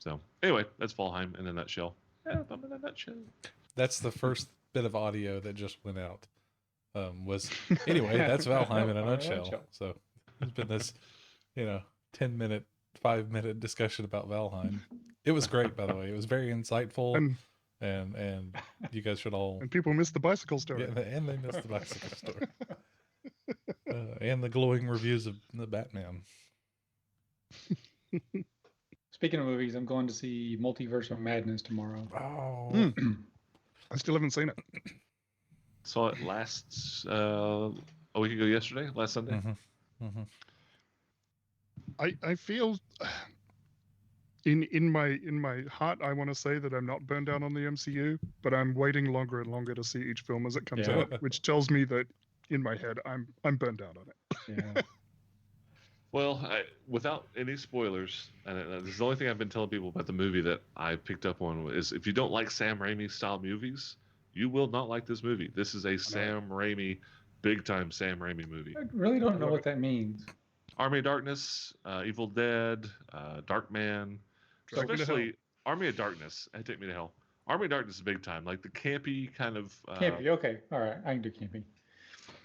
So anyway, that's Valheim in a nutshell. I'm in a nutshell. That's the first bit of audio that just went out. Was anyway, that's Valheim in a nutshell. So it's been this, 10-minute, 5-minute discussion about Valheim. It was great, by the way. It was very insightful, and you guys should all. And people missed the bicycle story. Yeah, and they missed the bicycle story. And the glowing reviews of the Batman. Speaking of movies, I'm going to see Multiverse of Madness tomorrow. Oh, I still haven't seen it. Saw it last a week ago yesterday, last Sunday. Mm-hmm. Mm-hmm. I feel in my heart I want to say that I'm not burned out on the MCU, but I'm waiting longer and longer to see each film as it comes out, which tells me that in my head I'm burned out on it. Yeah. Well, without any spoilers, and this is the only thing I've been telling people about the movie that I picked up on is if you don't like Sam Raimi style movies, you will not like this movie. This is a Sam Raimi, big time Sam Raimi movie. I really don't know what that means. Army of Darkness, Evil Dead, Darkman, especially Army of Darkness. That take me to hell. Army of Darkness is big time, like the campy kind of. Campy, okay, all right, I can do campy.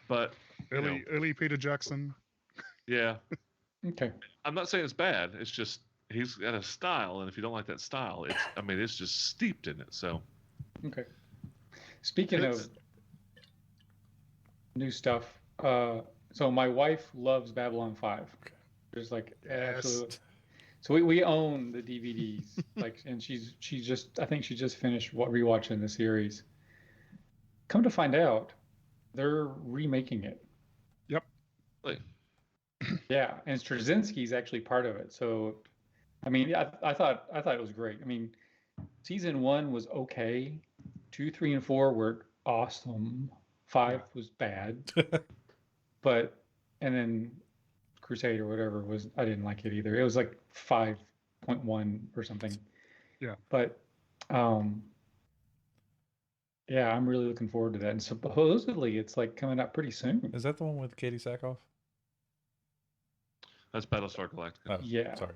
But early Peter Jackson. Yeah. Okay. I'm not saying it's bad. It's just he's got a style, and if you don't like that style, it's just steeped in it. So. Okay. Speaking of new stuff, so my wife loves Babylon 5. There's like absolute. So we own the DVDs, and I think she just finished rewatching the series. Come to find out, they're remaking it. Yep. Really? Yeah, and Straczynski's actually part of it. So, I mean, I thought it was great. I mean, season 1 was okay. 2, 3, and 4 were awesome. 5 was bad. And then Crusade or whatever I didn't like it either. It was like 5.1 or something. Yeah. But yeah, I'm really looking forward to that. And supposedly it's like coming out pretty soon. Is that the one with Katie Sackhoff? That's Battlestar Galactica. Oh, yeah. Sorry.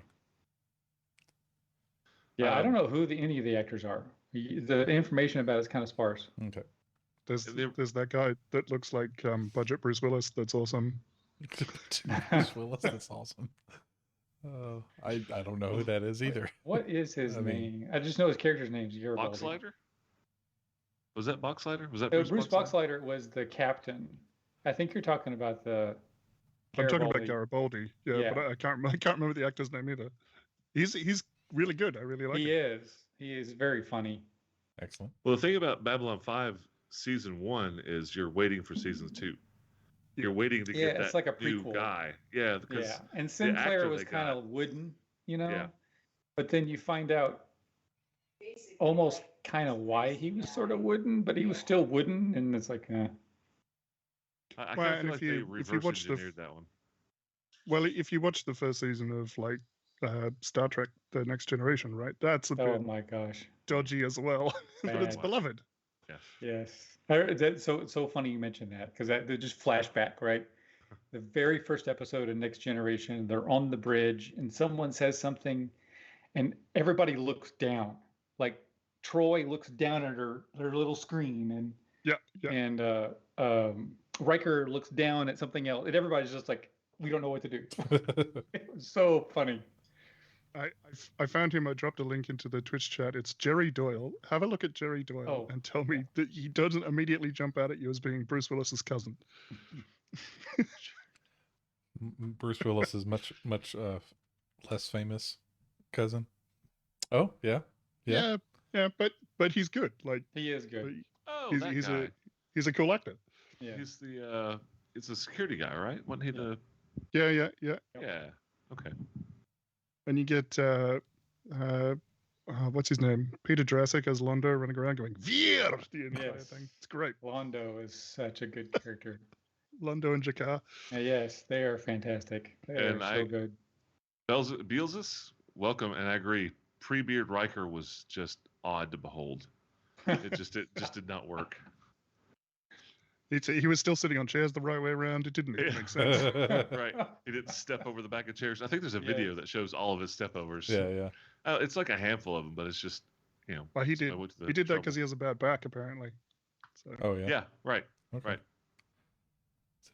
Yeah, I don't know who any of the actors are. The information about it's kind of sparse. Okay. There's that guy that looks like budget Bruce Willis. That's awesome. Bruce Willis. That's awesome. I don't know who that is either. What is his name? I just know his character's name is Garibaldi. Boxlighter? Was that Boxlighter? Was that Bruce Boxlighter was the captain. I think you're talking about the. I'm talking about Garibaldi. Yeah, but I can't remember the actor's name either. He's really good. I really like him. He is very funny. Excellent. Well, the thing about Babylon 5 season 1 is you're waiting for season 2. You're waiting to get it's that like a new prequel. guy. Yeah, because and Sinclair was kind of wooden, Yeah. But then you find out almost kind of why he was sort of wooden, but he was still wooden, and it's like, I kind of feel like they reverse engineered that one. Well, if you watch the first season of Star Trek: The Next Generation, right? That's a bit oh my gosh, dodgy as well, but it's beloved. Yes. That's so funny you mentioned that because they just flashback, right? The very first episode of Next Generation, they're on the bridge and someone says something, and everybody looks down. Like Troy looks down at her little screen, and Riker looks down at something else, and everybody's just like, we don't know what to do. It was so funny. I found him. I dropped a link into the Twitch chat. It's Jerry Doyle. Have a look at Jerry Doyle and tell me that he doesn't immediately jump out at you as being Bruce Willis's cousin. Bruce Willis is much less famous cousin. Oh yeah. But he's good. Like he is good. He's a cool actor. Yeah. He's it's a security guy, right? Wasn't he the? Yeah. Yeah. Okay. And you get what's his name? Peter Jurassic as Londo running around going Veer the entire thing. It's great. Londo is such a good character. Londo and Jakar. Yes, they are fantastic. They are so good. Beelzus, welcome, and I agree. Pre-beard Riker was just odd to behold. It just did not work. He was still sitting on chairs the right way around. It didn't make sense. Right. He didn't step over the back of chairs. I think there's a video that shows all of his stepovers. Yeah. It's like a handful of them, but it's just, you know. Well, he so I did. went to the He did that trouble. because he has a bad back, apparently. So Oh yeah. Yeah, right, Okay. right.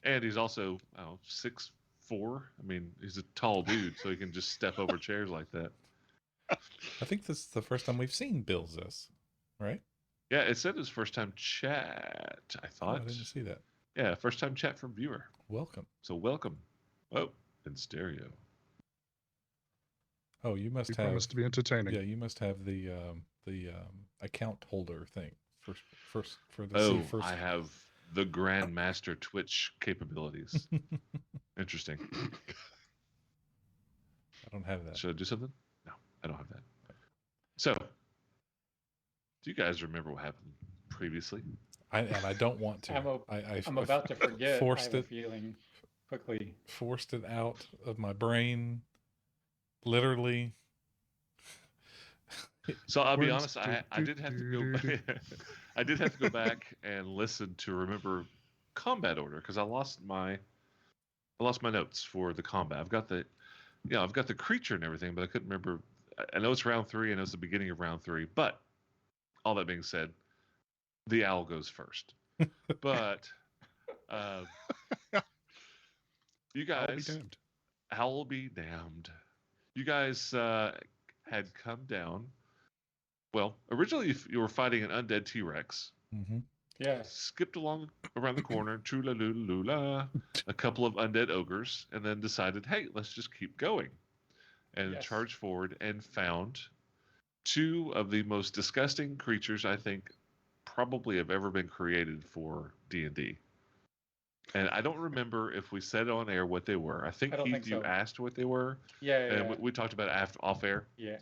And he's also 6'4". I mean, he's a tall dude, so he can just step over chairs like that. I think this is the first time we've seen Bill Ziss, right? Yeah, it said his first time chat. I Oh, thought. I didn't see that. Yeah, first time chat from viewer. Welcome. So welcome. Oh, in stereo. Oh, you must he have. promised to be entertaining. Yeah, you must have the account holder thing for the Oh, first. I have the Grandmaster Twitch capabilities. Interesting. I don't have that. Should I do something? No, I don't have that. So, do you guys remember what happened previously? I don't want to. I'm about to forget. Forced I have it. a feeling quickly. Forced it out of my brain. Literally. So I'll be Words, honest. I did have to go. I did have to go back and listen to remember combat order because I lost my notes for the combat. I've got the creature and everything, but I couldn't remember. I know it's round 3 and it was the beginning of round 3. But all that being said, the owl goes first. But you I'll be guys, damned. owl be damned. You guys had come down. Well, originally you were fighting an undead T-Rex. Mm-hmm. Yes. Skipped along around the corner, true-la-loo-loo-la, a couple of undead ogres, and then decided, hey, let's just keep going. And Yes. charged forward and found 2 of the most disgusting creatures I think probably have ever been created for D&D. And I don't remember if we said on air what they were. I think, I don't Heath, think you so. asked what they were, Yeah. and we talked about it off air. Yeah.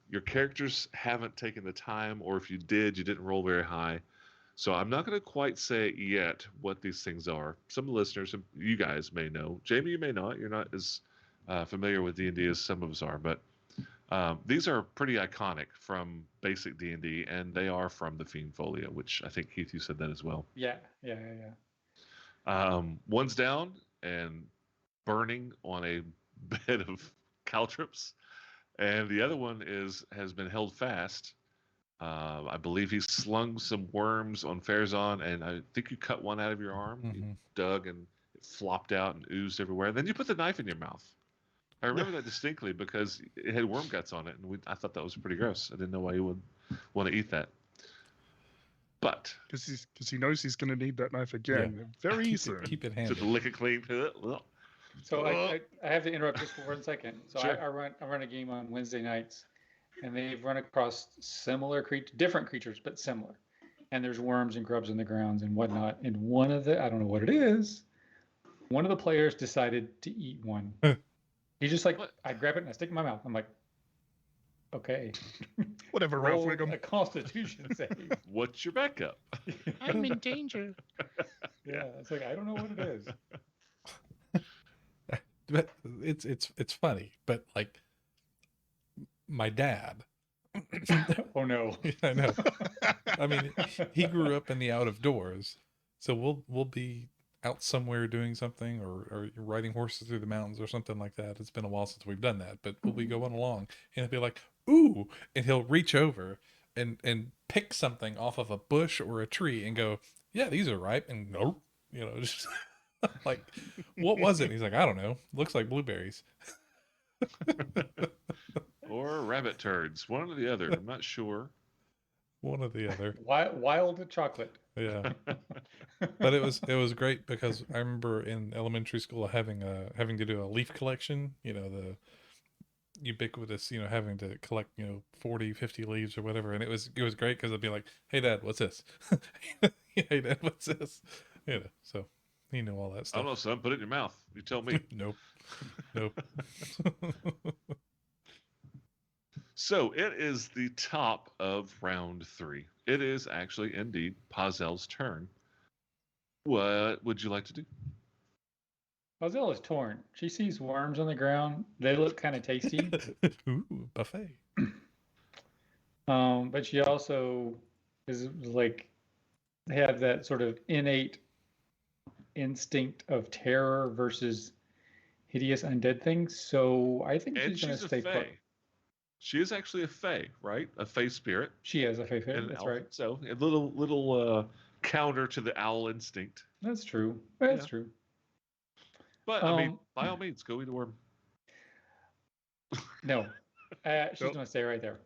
Your characters haven't taken the time, or if you did, you didn't roll very high. So I'm not going to quite say yet what these things are. Some of the listeners, you guys may know. Jamie, you may not. You're not as familiar with D&D as some of us are, but these are pretty iconic from basic D&D, and they are from the Fiend Folio, which I think, Heath, you said that as well. Yeah. One's down and burning on a bed of caltrops, and the other one has been held fast. I believe he slung some worms on Farazan, and I think you cut one out of your arm. Mm-hmm. You dug, and it flopped out and oozed everywhere. And then you put the knife in your mouth. I remember that distinctly because it had worm guts on it, and I thought that was pretty gross. I didn't know why you would want to eat that. But Because he knows he's going to need that knife again very soon. Keep it to handy. lick it clean. So I have to interrupt just for 1 second. So Sure. I run a game on Wednesday nights, and they've run across different creatures, but similar. And there's worms and grubs in the grounds and whatnot. And one of the, I don't know what it is, one of the players decided to eat one. He's just like, What? I grab it and I stick it in my mouth. I'm like, okay. Whatever, Ralph Roll Wiggum. a Constitution save. What's your backup? I'm in danger. Yeah, it's like I don't know what it is. But it's funny, but like my dad. Oh no. I know. I mean, he grew up in the out of doors, so we'll be out somewhere doing something or riding horses through the mountains or something like that. It's been a while since we've done that, but we'll be going along and he'll be like, ooh, and he'll reach over and pick something off of a bush or a tree and go, yeah, these are ripe, and nope, just like, what was it? And he's like, I don't know. Looks like blueberries. Or rabbit turds. One or the other. I'm not sure. One or the other. Wild chocolate. Yeah. But it was great because I remember in elementary school having to do a leaf collection, the ubiquitous, having to collect, 40, 50 leaves or whatever. And it was great because I'd be like, hey dad, what's this? Hey dad, what's this? So he knew all that I stuff. don't know, son. Put it in your mouth. You tell me. Nope. So it is the top of round 3. It is actually indeed Pazel's turn. What would you like to do? Pazel is torn. She sees worms on the ground. They look kind of tasty. Ooh, buffet. But she also is like have that sort of innate instinct of terror versus hideous undead things. So I think And she's going to she's a stay put. fae. She is actually a fae, right? A fae spirit. She has a faith. And an That's elf. right. So a little counter to the owl instinct. That's true. That's Yeah. true. But I mean, Um, by all means, go eat a worm. No, she's Nope. going to stay right there,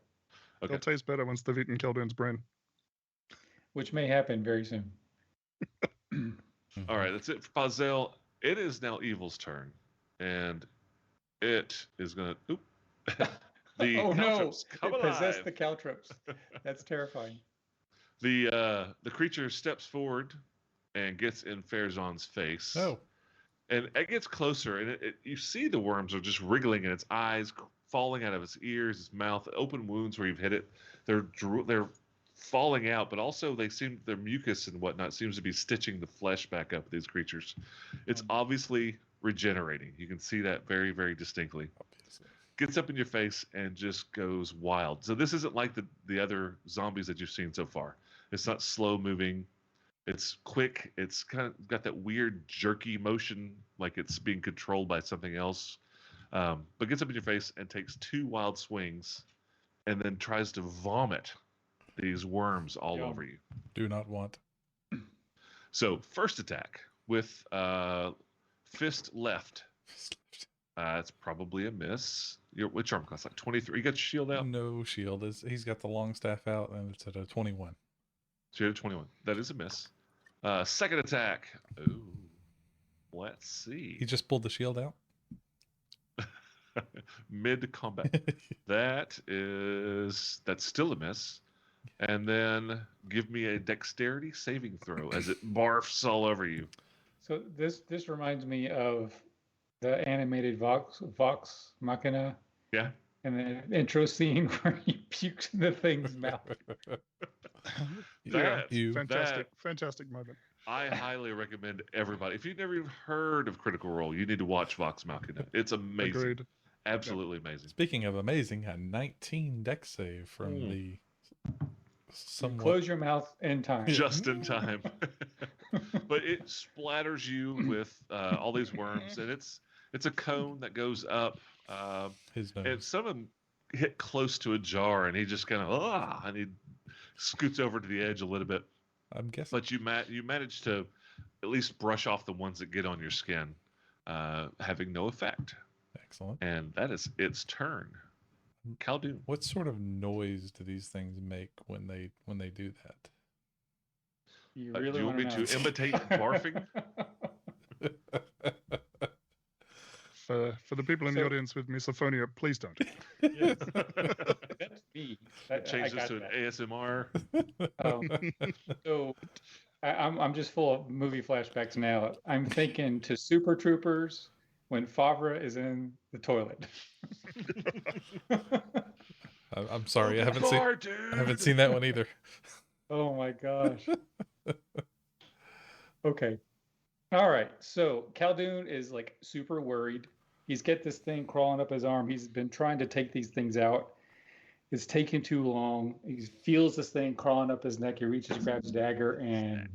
Okay. They'll taste better once they've eaten Khaldun's brain. which may happen very soon. All right, that's it for Pazel. It is now Evil's turn, and it is gonna. Oop. The Oh no! caltrops come It possessed alive. the caltrops. That's terrifying. The creature steps forward and gets in Farazan's face. Oh, And it gets closer, and you see the worms are just wriggling in its eyes, falling out of its ears, its mouth, open wounds where you've hit it. They're falling out, but also their mucus and whatnot seems to be stitching the flesh back up. These creatures, it's obviously regenerating. You can see that very, very distinctly. obviously. Gets up in your face and just goes wild. So this isn't like the other zombies that you've seen so far. It's not slow moving. It's quick. It's kind of got that weird jerky motion, like it's being controlled by something else. But gets up in your face and takes 2 wild swings, and then tries to vomit these worms all Yum. over you. Do not want. So first attack with fist left. It's probably a miss. Which arm class? Like 23. You got your shield out. No shield. He's got the long staff out, and it's at a 21. So you have 21. That is a miss. Second attack. Ooh. Let's see. He just pulled the shield out. Mid combat. That's still a miss. And then give me a dexterity saving throw as it barfs all over you. So this reminds me of the animated Vox Machina, Yeah. and the intro scene where he pukes in the thing's mouth. Yeah, You. fantastic moment. I highly recommend everybody. If you've never even heard of Critical Role, you need to watch Vox Machina. It's amazing. Agreed. Absolutely amazing. Speaking of amazing, a 19 dex save from the somewhat. Close your mouth in time. Just in time. But it splatters you with all these worms, and it's a cone that goes up. His And nose. some of them hit close to a jar, and he just kind of and he scoots over to the edge a little bit. I'm guessing. But you manage to at least brush off the ones that get on your skin, having no effect. Excellent. And that is its turn. Khaldun. What sort of noise do these things make when they do that? You Do really you want me wanna to know? imitate barfing? For the people in the So- audience with misophonia, please don't. Yes. That's me. I Change this got to an that. ASMR. So I'm just full of movie flashbacks now. I'm thinking to Super Troopers when Favre is in the toilet. I'm sorry, I haven't Dude. seen that one either. Oh my gosh. Okay. All right. So Khaldun is like super worried. He's got this thing crawling up his arm. He's been trying to take these things out. It's taking too long. He feels this thing crawling up his neck. He reaches, grabs his dagger, and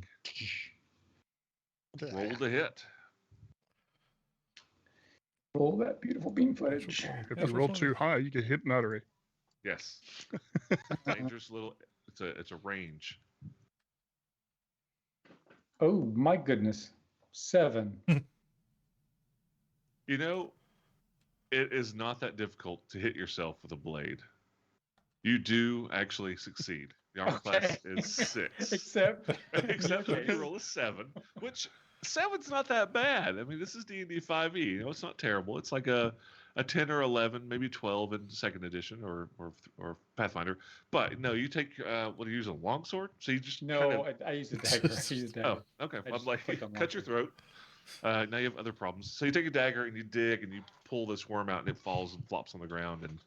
Roll to hit. roll that beautiful beam footage. If Yeah, you for roll sure. too high, you get hit in artery. Yes. Dangerous little. It's a range. Oh my goodness. 7. You know, it is not that difficult to hit yourself with a blade. You do actually succeed. The armor class is 6. Except Except okay. if you roll a 7, which 7's not that bad. I mean, this is D&D 5e. You know, it's not terrible. It's like a 10 or 11, maybe 12 in second edition or Pathfinder. But no, you take what do you use, a longsword? So you just No, kind I used a dagger. I used a dagger. Oh, okay. I I'm just like, clicked on cut your longsword. throat. Now you have other problems. So you take a dagger and you dig and you pull this worm out and it falls and flops on the ground and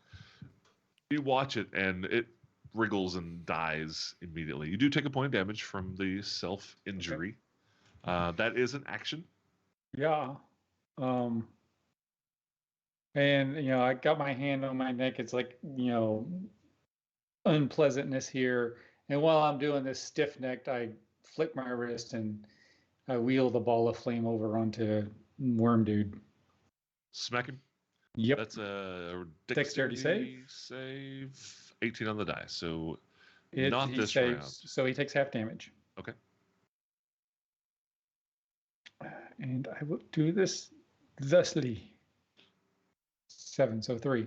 you watch it and it wriggles and dies immediately. You do take a point of damage from the self-injury. That is an action. Yeah. And I got my hand on my neck. It's like, unpleasantness here. And while I'm doing this stiff-necked, I flick my wrist and I wheel the ball of flame over onto Worm Dude. Smack him. Yep. That's a Dexterity save. 18 on the die. So He this saves, round. so he takes half damage. Okay. And I will do this thusly. 7, so 3.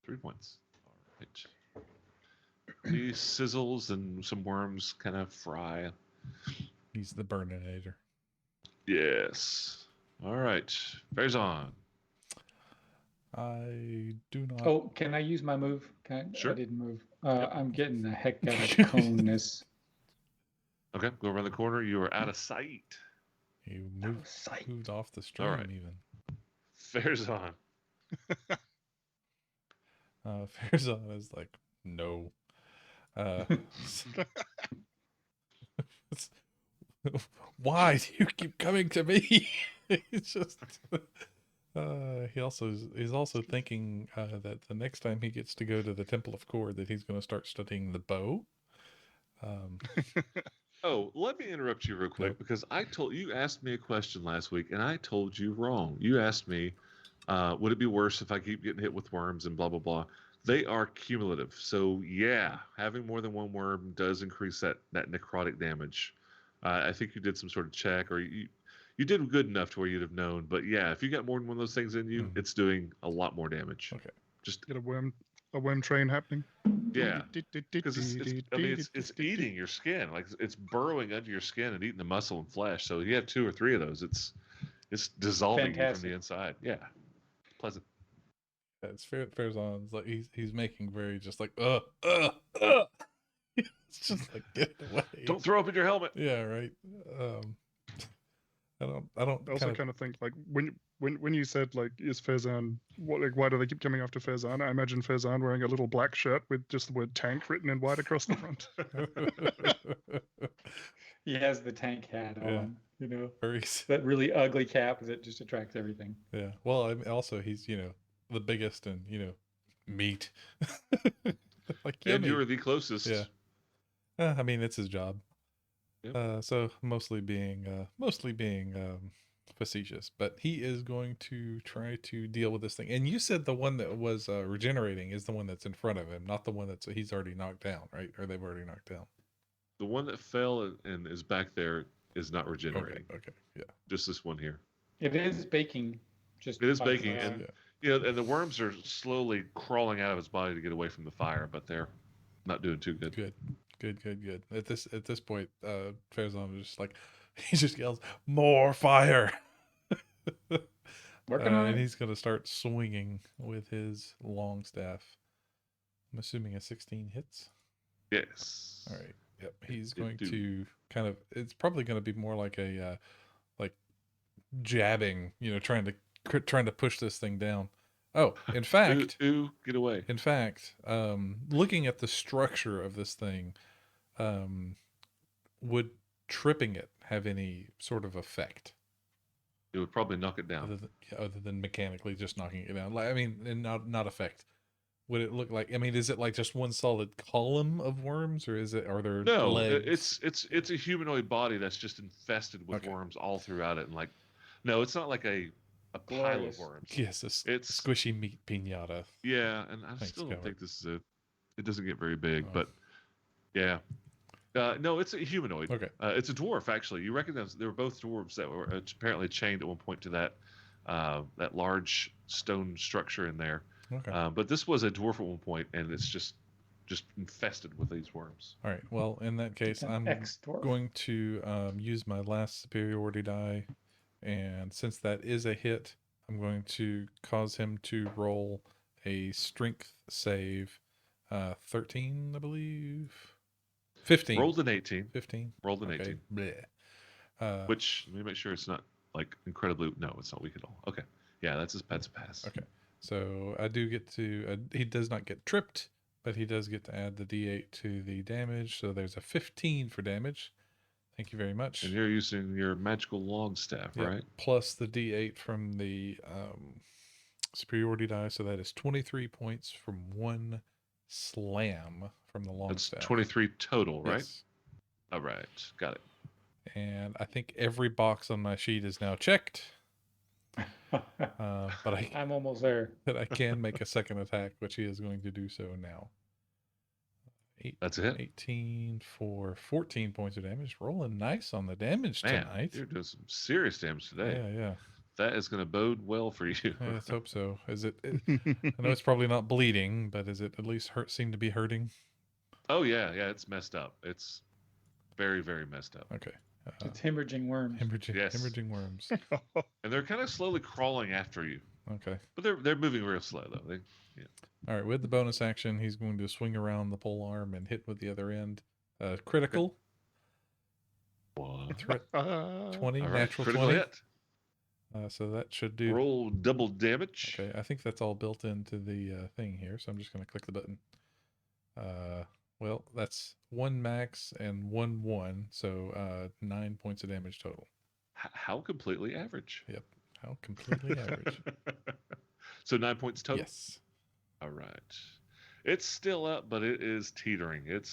3 points. All right. He sizzles and some worms kind of fry. He's the burninator. Yes. All right. Farazan. I do not. Oh, can I use my move? Sure. I didn't move. Yep. I'm getting the heck out of coneness. Okay, go around the corner. You are out of sight. You Out of moved, sight. moved off the stream right. even. Farazan. Farazan is like, no. Why do you keep coming to me? It's just he's also thinking that the next time he gets to go to the Temple of Cord that he's going to start studying the bow. Oh, let me interrupt you real quick Nope. because you asked me a question last week and I told you wrong. You asked me, would it be worse if I keep getting hit with worms and blah blah blah. They are cumulative, so yeah, having more than one worm does increase that necrotic damage. I think you did some sort of check, or you did good enough to where you'd have known. But yeah, if you got more than one of those things in you, it's doing a lot more damage. Okay. Just Get a worm train happening. yeah, because it's eating your skin, like it's burrowing under your skin and eating the muscle and flesh. So you have 2 or 3 of those, it's dissolving you from the inside. Yeah, pleasant. It's Farazan's like he's making very just like It's just like get away. Don't throw up in your helmet. Yeah, right. I don't I also kind of think like when you said like is Farazan why do they keep coming after Farazan? I imagine Farazan wearing a little black shirt with just the word tank written in white across the front. He has the tank hat on, you know, very that really ugly cap that just attracts everything. yeah. Well, I mean, also he's the biggest and meat. Like And yummy. you were the closest. Yeah. I mean, it's his job. Yep. So mostly being facetious, but he is going to try to deal with this thing. And you said the one that was regenerating is the one that's in front of him, not the one he's already knocked down, right? Or they've already knocked down. The one that fell and is back there is not regenerating. Okay, yeah. Just this one here. It is baking. It is baking, and and the worms are slowly crawling out of his body to get away from the fire, but they're not doing too good. Good. At this point, Farazan is just like he just yells, "More fire!" Working on it. And he's gonna start swinging with his long staff. I'm assuming a 16 hits. Yes. All right. Yep. He's going to kind of. It's probably going to be more like a like jabbing. Trying to push this thing down. Oh, in fact, get away. In fact, looking at the structure of this thing, would tripping it have any sort of effect? It would probably knock it down. Other than mechanically just knocking it down. Like, I mean, and not effect. Would it look like? I mean, is it like just one solid column of worms, or are there legs? It's a humanoid body that's just infested with worms all throughout it, and like, no, it's not like a pile of worms. Yes, it's squishy meat pinata. Yeah, and I still don't think this is it doesn't get very big, but yeah. No, it's a humanoid. Okay. It's a dwarf, actually. You recognize they were both dwarves that were apparently chained at one point to that large stone structure in there. Okay. But this was a dwarf at one point, and it's just infested with these worms. All right. Well, in that case, I'm going to use my last superiority die, and since that is a hit, I'm going to cause him to roll a strength save, 13, I believe. 15. Rolled an 18. 15. Rolled an okay. 18. Bleh. Which, let me make sure it's not like incredibly. No, it's not weak at all. Okay. Yeah, that's a pass. Okay. So I do get to. He does not get tripped, but he does get to add the D8 to the damage. So there's a 15 for damage. Thank you very much. And you're using your magical long staff, right? Plus the D8 from the superiority die. So that is 23 points from one slam from the long staff. That's 23 total, right? Yes. All right. Got it. And I think every box on my sheet is now checked. But I'm almost there. I can make a second attack, which he is going to do so now. That's it. 18 for 14 points of damage. Rolling nice on the damage Man, tonight. you're doing some serious damage today. Yeah. That is going to bode well for you. Let's hope so. Is it? I know it's probably not bleeding, but is it at least seem to be hurting? Oh yeah, it's messed up. It's very, very messed up. Okay. It's hemorrhaging worms. Hemorrhaging worms. And they're kind of slowly crawling after you. Okay. But they're moving real slow though. All right. With the bonus action, he's going to swing around the pole arm and hit with the other end. Critical. Threat 20, All right, natural critical 20. hit. So that should do. Roll double damage. Okay, I think that's all built into the thing here, so I'm just going to click the button. Well, that's 1 max and 1, so 9 points of damage total. How completely average? Yep, how completely average. So 9 points total? Yes. All right. It's still up, but it is teetering. It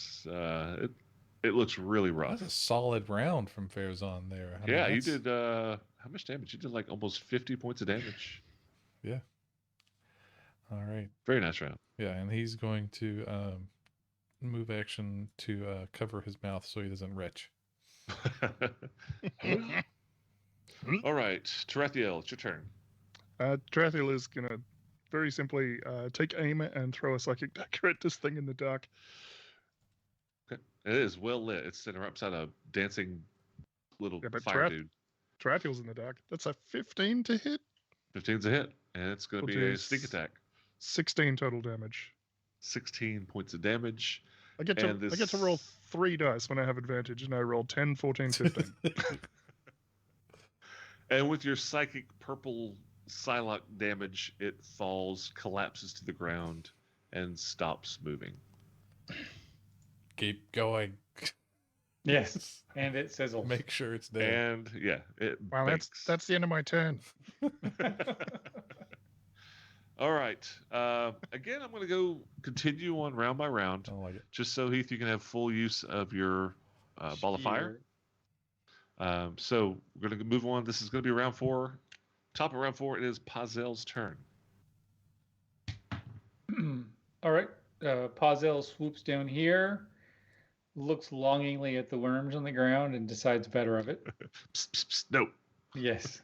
looks really rough. That's a solid round from Farazan there. I mean, you did, how much damage? You did like almost 50 points of damage. Yeah. All right. Very nice round. Yeah, and he's going to move action to cover his mouth so he doesn't retch. All right, Tarathiel, it's your turn. Tarathiel is going to very simply take aim and throw a psychic dagger at this thing in the dark. Okay. It is well lit. It's sitting right beside a dancing little Yeah, but fire dude. Tarathiel's in the dark. That's a 15 to hit. 15's a hit, and it's going to be a sneak attack. 16 total damage. 16 points of damage. I get to roll 3 dice when I have advantage, and I roll 10, 14, 15. And with your psychic purple Psylocke damage, it falls, collapses to the ground, and stops moving. Keep going. Yes, and it sizzles. Make sure it's dead. And yeah, it Wow, bakes. that's the end of my turn. All right. Again, I'm going to go continue on round by round, I don't like it. just so Heath, you can have full use of your ball of fire. So we're going to move on. This is going to be round 4. Top of round 4, it is Pazel's turn. All right. Pazel swoops down here, looks longingly at the worms on the ground, and decides better of it. Psst, psst, psst, no. Yes.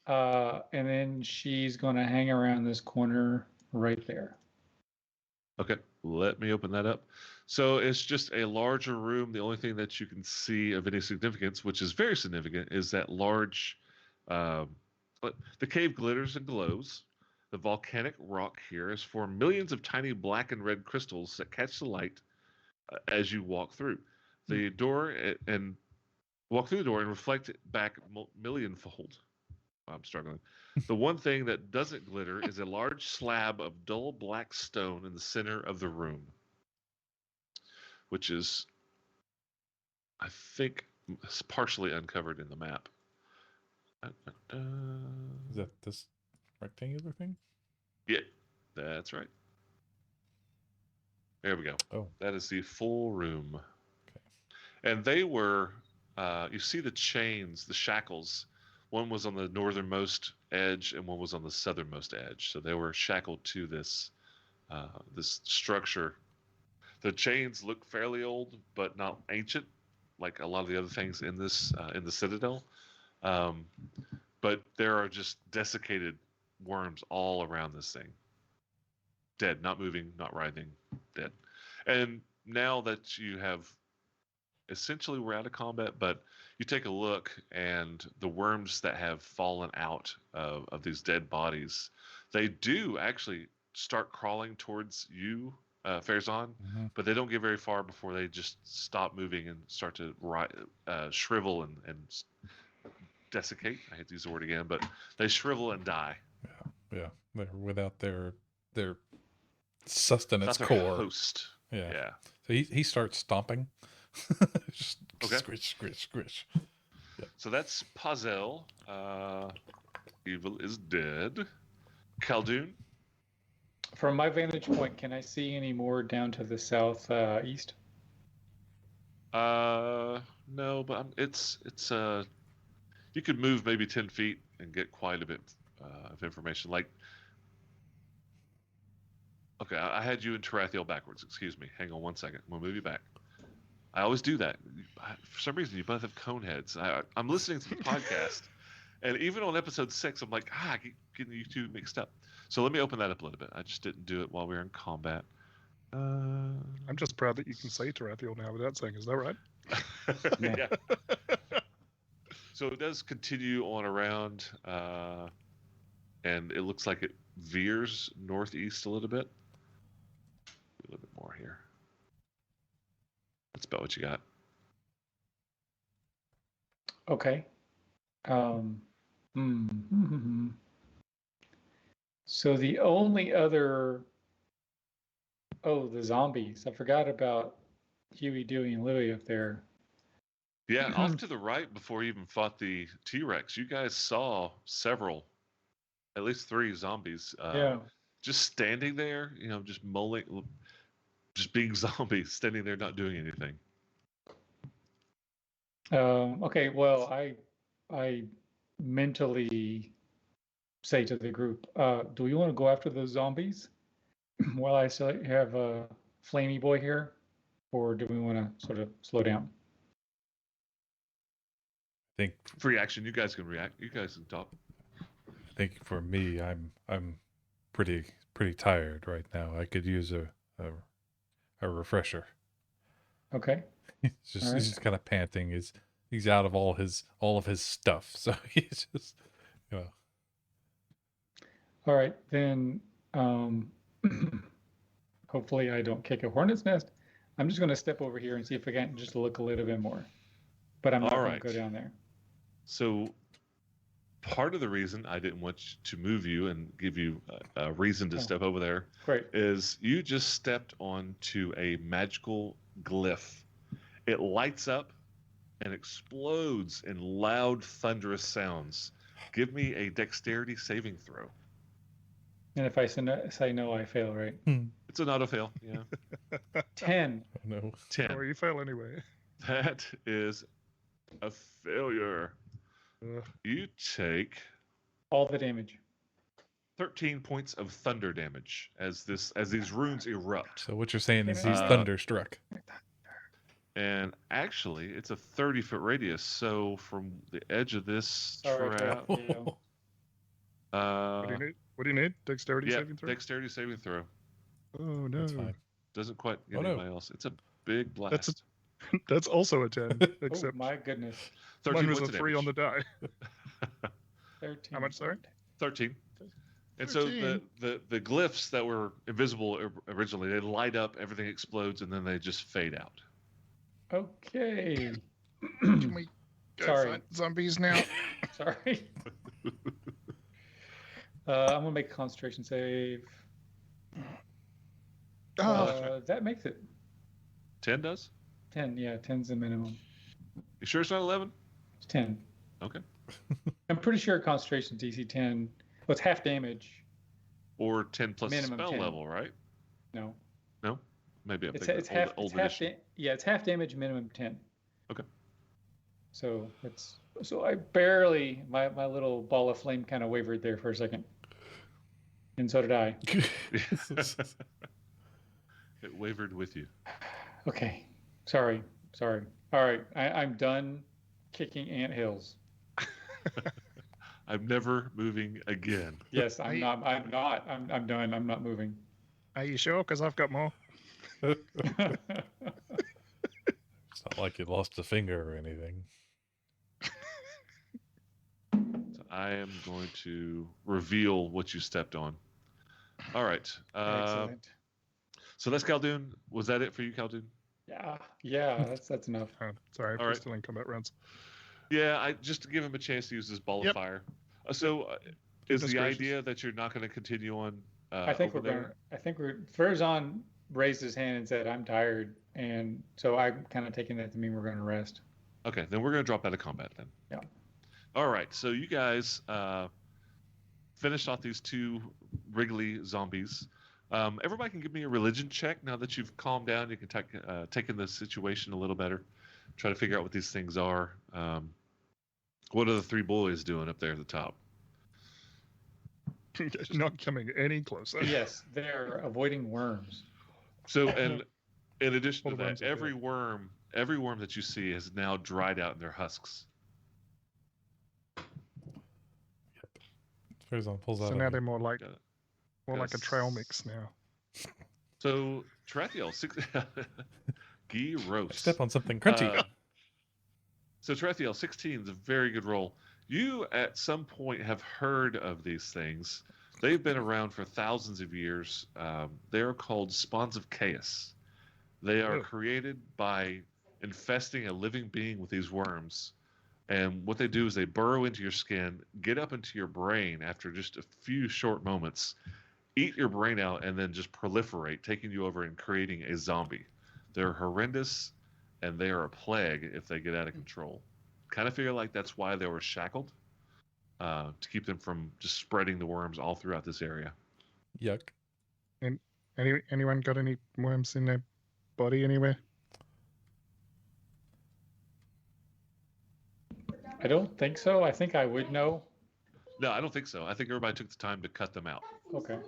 And then she's going to hang around this corner right there. Okay, let me open that up. So it's just a larger room. The only thing that you can see of any significance, which is very significant, is that large. The cave glitters and glows. The volcanic rock here is formed millions of tiny black and red crystals that catch the light as you walk through the door and walk through the door and reflect it back millionfold. I'm struggling. The one thing that doesn't glitter is a large slab of dull black stone in the center of the room, which is, I think, partially uncovered in the map. Is that this rectangular thing? Yeah, that's right. There we go. Oh. That is the full room. Okay. And they were, you see the chains, the shackles. One was on the northernmost edge and one was on the southernmost edge. So they were shackled to this structure. The chains look fairly old, but not ancient, like a lot of the other things in this in the Citadel. But there are just desiccated worms all around this thing. Dead, not moving, not writhing, dead. And now that you have, essentially we're out of combat, but you take a look and the worms that have fallen out of these dead bodies, they do actually start crawling towards you, Farazan, but they don't get very far before they just stop moving and start to shrivel and desiccate. I hate to use the word again, but they shrivel and die. Yeah. They're without their sustenance That's their core. host. Yeah. So he starts stomping. Just Okay. Squish, squish, squish. Yep. So that's Pazel. Evil is dead. Khaldun. From my vantage point, can I see any more down to the south east? No, but it's you could move maybe 10 feet and get quite a bit of information. Like, okay, I had you in Tarathiel backwards. Excuse me. Hang on one second. I'm gonna move you back. I always do that. For some reason, you both have cone heads. I'm listening to the podcast, and even on episode 6, I'm like, I keep getting you two mixed up. So let me open that up a little bit. I just didn't do it while we were in combat. I'm just proud that you can say Tarathiel now without saying, is that right? Yeah. So it does continue on around, and it looks like it veers northeast a little bit. A little bit more here. That's about what you got. Okay. So the only other, the zombies. I forgot about Huey, Dewey, and Louie up there. Yeah, off to the right before you even fought the T-Rex, you guys saw several, at least 3 zombies. Yeah. Just standing there, just mulling, just being zombies, standing there not doing anything. Okay, well, I mentally say to the group, do we want to go after those zombies while I still have a Flamey Boy here, or do we want to sort of slow down? I think Free action. You guys can react. You guys can talk. I think for me, I'm pretty tired right now. I could use a refresher. Okay. He's All right. just kind of panting. He's out of all of his stuff, so he's just All right, then hopefully I don't kick a hornet's nest. I'm just going to step over here and see if I can just look a little bit more. But I'm not All going right. to go down there. So part of the reason I didn't want to move you and give you a reason to step over there Great. is you just stepped onto a magical glyph. It lights up and explodes in loud, thunderous sounds. Give me a dexterity saving throw. And if I say no, I fail, right? It's an auto fail. Yeah. 10. no. 10. Or you fail anyway. That is a failure. You take All the damage. 13 points of thunder damage as these runes erupt. So what you're saying is he's Uh, thunderstruck. And actually, it's a 30-foot radius. So from the edge of this Sorry, trap, Leo. What do you need? Dexterity yeah, saving throw? dexterity saving throw. Oh no. That's fine. Doesn't quite get Oh, no. anybody else. It's a big blast. That's also a 10, Oh, except my goodness. 13 mine was a points of 3 on the damage. die. 13. How much, sorry? 13. And so 13. the glyphs that were invisible originally, they light up, everything explodes, and then they just fade out. Okay. Can we go Sorry. fight zombies now? Sorry. I'm going to make a concentration save. That makes it 10 does? 10. Yeah, 10's the minimum. You sure it's not 11? It's 10. Okay. I'm pretty sure concentration DC 10. Well, it's half damage. Or 10 plus Minimum spell 10. level, right? No. No? Maybe I'm It's thinking half. old It's half. edition. It's half damage, minimum 10. Okay. So I barely my little ball of flame kind of wavered there for a second, and so did I. It wavered with you. Okay, sorry. All right, I'm done kicking anthills. I'm never moving again. Yes, I'm not. I'm done. I'm not moving. Are you sure? Because I've got more. It's not like you lost a finger or anything. So I am going to reveal what you stepped on. All right. Excellent. So that's Khaldun. Was that it for you, Khaldun? Yeah. That's enough. Oh, sorry, All we're right. still in combat rounds. Yeah, I just to give him a chance to use his ball Yep. of fire. So is the gracious. idea that you're not going to continue on? I think over we're there? going. I think we're. Farazan raised his hand and said, "I'm tired," and so I'm kind of taking that to mean we're going to rest. Okay, then we're going to drop out of combat then. Yeah. All right, so you guys finished off these 2 wriggly zombies. Everybody can give me a religion check now that you've calmed down. You can take in the situation a little better. Try to figure out what these things are. What are the 3 boys doing up there at the top? Not coming any closer. Yes, they're avoiding worms. So, and in addition All to the worms that, are every worm that you see has now dried out in their husks. Farazan pulls out So a now they're more like Got it. a Yes. trail mix now. So, Tarathiel, Gyros. step on something crunchy. So, Tarathiel, 16 is a very good roll. You, at some point, have heard of these things. They've been around for thousands of years. They are called spawns of chaos. They are Oh. created by infesting a living being with these worms. And what they do is they burrow into your skin, get up into your brain after just a few short moments, eat your brain out, and then just proliferate, taking you over and creating a zombie. They're horrendous, and they are a plague if they get out of control. Kind of feel like that's why they were shackled, to keep them from just spreading the worms all throughout this area. Yuck. Anyone got any worms in their body anywhere? I don't think so. I think I would know. No, I don't think so. I think everybody took the time to cut them out. Okay.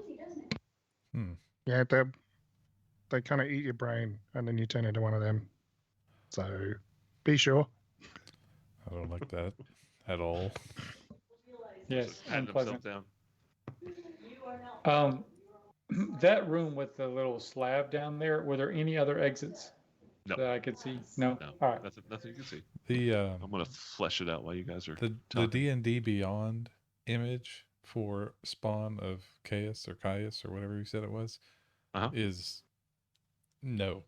Yeah, they kind of eat your brain, and then you turn into one of them. So be sure. I don't like that at all. Yes, Just patting unpleasant. themselves down. That room with the little slab down there, were there any other exits No. that I could see? No? No, All right. nothing you can see. The I'm gonna flesh it out while you guys are the talking. D&D Beyond image for Spawn of Chaos or Caius or whatever you said it was Uh-huh. is no.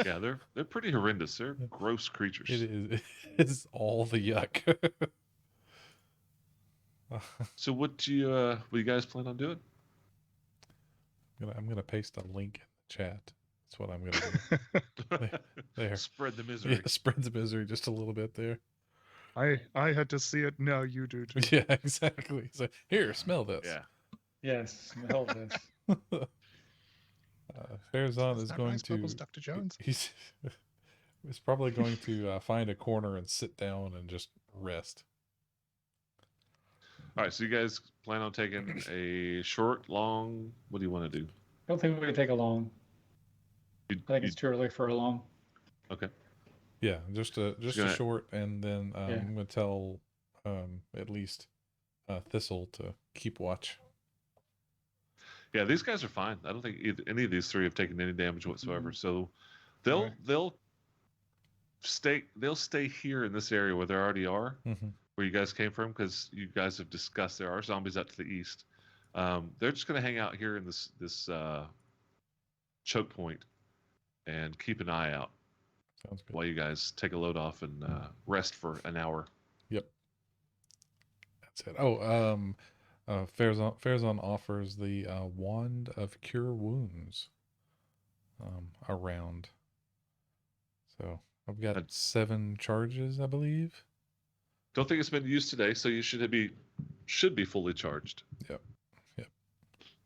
Yeah, they're pretty horrendous. They're gross creatures. It is all the yuck. So what do you guys plan on doing? I'm gonna paste a link in the chat. That's what I'm gonna do. There. Spread the misery. Yeah, spread the misery just a little bit there. I had to see it. Now you do too. Yeah, exactly. So here, smell this. Yeah. Yes, smell this. Farazan is Is that going Rice to. Bubbles, Dr. Jones? He's probably going to find a corner and sit down and just rest. All right. So you guys plan on taking a short, long? What do you want to do? I don't think we could take a long. You- I think you- it's too early for a long. okay. Yeah, just a gonna- short, and then Yeah. I'm going to tell at least Thistle to keep watch. Yeah, these guys are fine. I don't think any of these three have taken any damage whatsoever. So they'll Okay. they'll stay here in this area where they already are, Mhm. where you guys came from, because you guys have discussed there are zombies out to the east. They're just going to hang out here in this choke point and keep an eye out Sounds good. while you guys take a load off and rest for an hour. That's it. Oh, Farazan offers the Wand of Cure Wounds around. So I've got 7 charges, I believe. Don't think it's been used today, so you should be fully charged.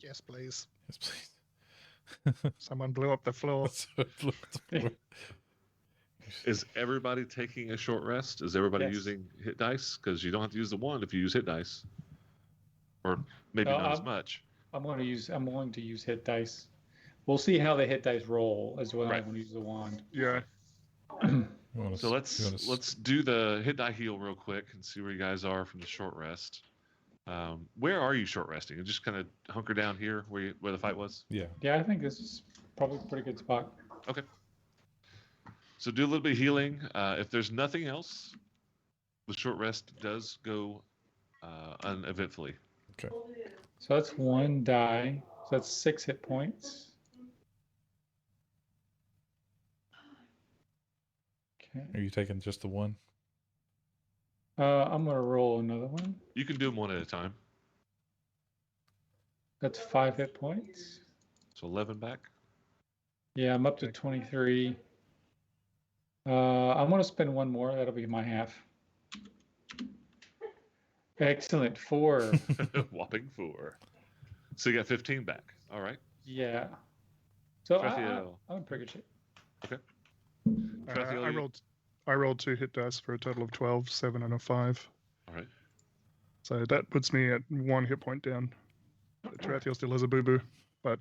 Yes, please. Yes, please. Someone blew up the floor. So it blew up the floor. Is everybody taking a short rest? Is everybody Yes. using hit dice? Because you don't have to use the wand if you use hit dice, or maybe No, not as much. I'm going to use hit dice. We'll see how the hit dice roll as well. Right. I'm going to use the wand. Yeah. You wanna So s- you wanna s- let's do the hit die heal real quick and see where you guys are from the short rest. Where are you short resting? You just kind of hunker down here where the fight was. Yeah. Yeah, I think this is probably a pretty good spot. Okay. So do a little bit of healing. If there's nothing else, the short rest does go uneventfully. So that's 1 die. So that's 6 hit points. Okay. Are you taking just the one? I'm going to roll another one. You can do them one at a time. That's 5 hit points. So 11 back. Yeah, I'm up to 23. I'm going to spend one more. That'll be my half. Excellent. 4. Whopping 4. So you got 15 back. All right. Yeah. So Tarathiel. I'm in pretty good shape. Tarathiel, I rolled 2 hit dice for a total of 12, 7, and a 5. All right. So that puts me at 1 hit point down. Tarathiel still has a boo-boo, but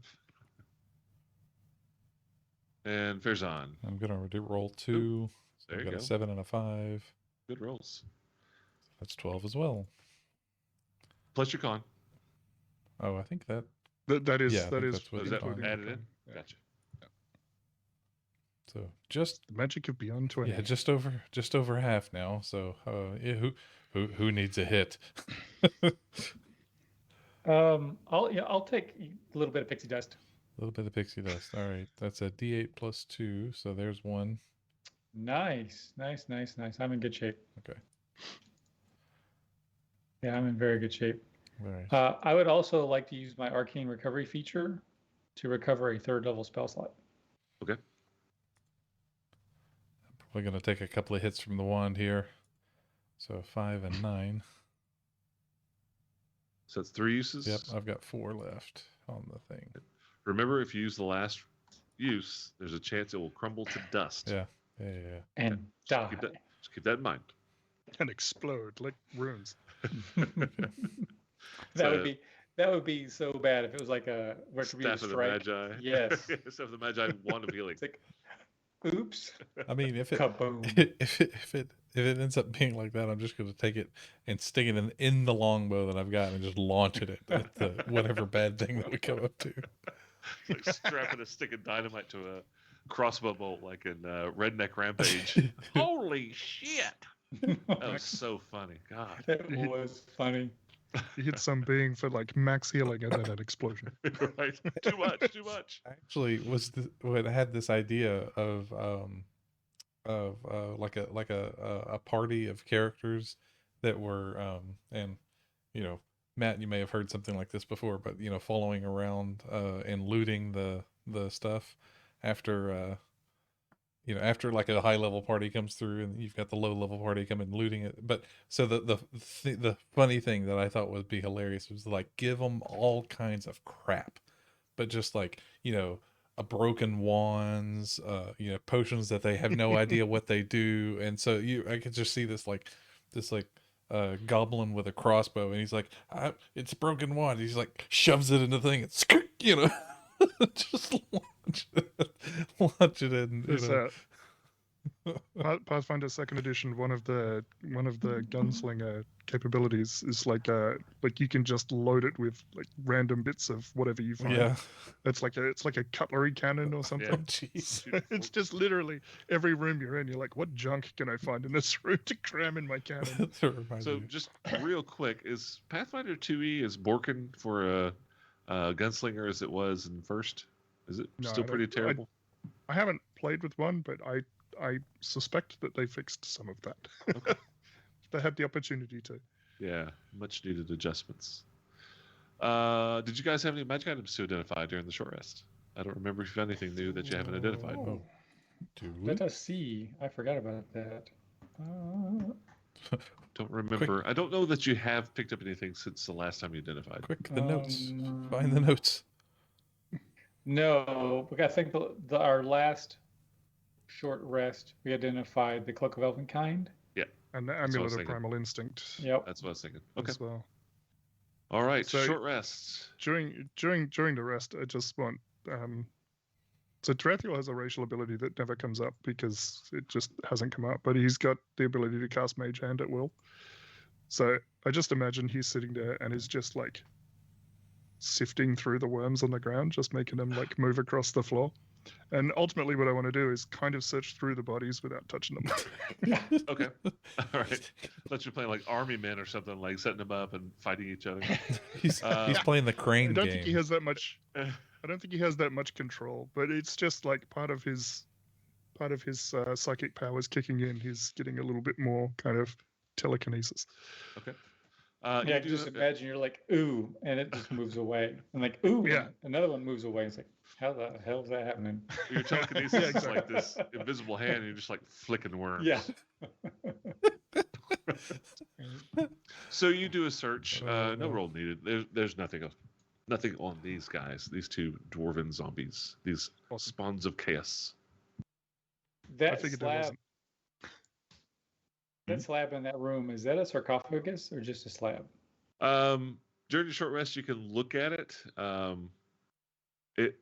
And Farazan. I'm gonna roll 2. So There I've you got go. a 7 and a 5. Good rolls. That's 12 as well. Plus your con. Oh, I think that. that is Yeah, I think is that's what Is that including added the in? con. Yeah. Gotcha. So just The magic of Beyond 20. yeah, just over half now. So yeah, who needs a hit? I'll take a little bit of pixie dust. A little bit of pixie dust. All right, that's a D8 plus 2. So there's 1. Nice. I'm in good shape. Okay. Yeah, I'm in very good shape. All right. I would also like to use my arcane recovery feature to recover a 3rd level spell slot. Okay. We're gonna take a couple of hits from the wand here. So 5 and 9. So that's 3 uses. Yep, I've got 4 left on the thing. Remember, if you use the last use, there's a chance it will crumble to dust. Yeah. And die. Just keep that in mind. And explode like runes. That would be so bad if it was like a retributive Staff of the strike. Magi. Yes. Staff of the Magi, wand of healing. It's like, oops. I mean, if it Kaboom. if it ends up being like that, I'm just gonna take it and stick it in the longbow that I've got and just launch it at the whatever bad thing that we come up to. Like strapping a stick of dynamite to a crossbow bolt, like in Redneck Rampage. Holy shit! That was so funny. God. That was funny. You hit some being for like max healing and then an explosion. Right? Too much. I actually I had this idea of like a party of characters that were and you know, Matt, you may have heard something like this before, but you know, following around and looting the stuff after after like a high level party comes through and you've got the low level party coming looting it. But so the funny thing that I thought would be hilarious was like give them all kinds of crap, but just like, you know, a broken wands, potions that they have no idea what they do. And so I could just see this goblin with a crossbow, and he's like, it's a broken wand. He's like shoves it in the thing and you know, just launch it in. There's Pathfinder 2nd Edition. One of the gunslinger capabilities is like you can just load it with like random bits of whatever you find. Yeah, it's like a cutlery cannon or something. Yeah. jeez. It's just literally every room you're in, you're like, what junk can I find in this room to cram in my cannon? So just real quick, is Pathfinder 2e as Borkin for a gunslinger as it was in first? Is it No, still I pretty don't- terrible? I haven't played with one, but I suspect that they fixed some of that. Okay. They had the opportunity to. Yeah, much needed adjustments. Did you guys have any magic items to identify during the short rest? I don't remember if you found anything new that you haven't identified. Oh, let us see. I forgot about that. Don't remember. I don't know that you have picked up anything since the last time you identified. Quick, the notes. Find the notes. No, I think our last short rest, we identified the Cloak of Elvenkind. And the what I was Amulet of thinking. Primal Instinct Yep. That's what I was thinking. Okay. as well. All right. So- Short rest. During the rest, I just want. So Tarathiel has a racial ability that never comes up because it just hasn't come up, but he's got the ability to cast Mage Hand at will. So I just imagine he's sitting there and is just like sifting through the worms on the ground, just making them like move across the floor. And ultimately, what I want to do is kind of search through the bodies without touching them. Okay. All right. Thought you were playing like army men or something, like setting them up and fighting each other. He's playing the I crane don't game. think he has that much. I don't think he has that much control, but it's just like part of his psychic powers kicking in. He's getting a little bit more kind of telekinesis. Yeah, just imagine you're like, ooh, and it just moves away. And like, ooh, Yeah. another one moves away. It's like, how the hell is that happening? Your telekinesis Yeah, is exactly. like this invisible hand, and you're just like flicking worms. Yeah. So you do a search. No no. roll needed. There's nothing else. Nothing on these guys. These two dwarven zombies. These Awesome. spawns of chaos. I That figured there slab, wasn't. that slab in that room, is that a sarcophagus or just a slab? During the short rest, you can look at it. It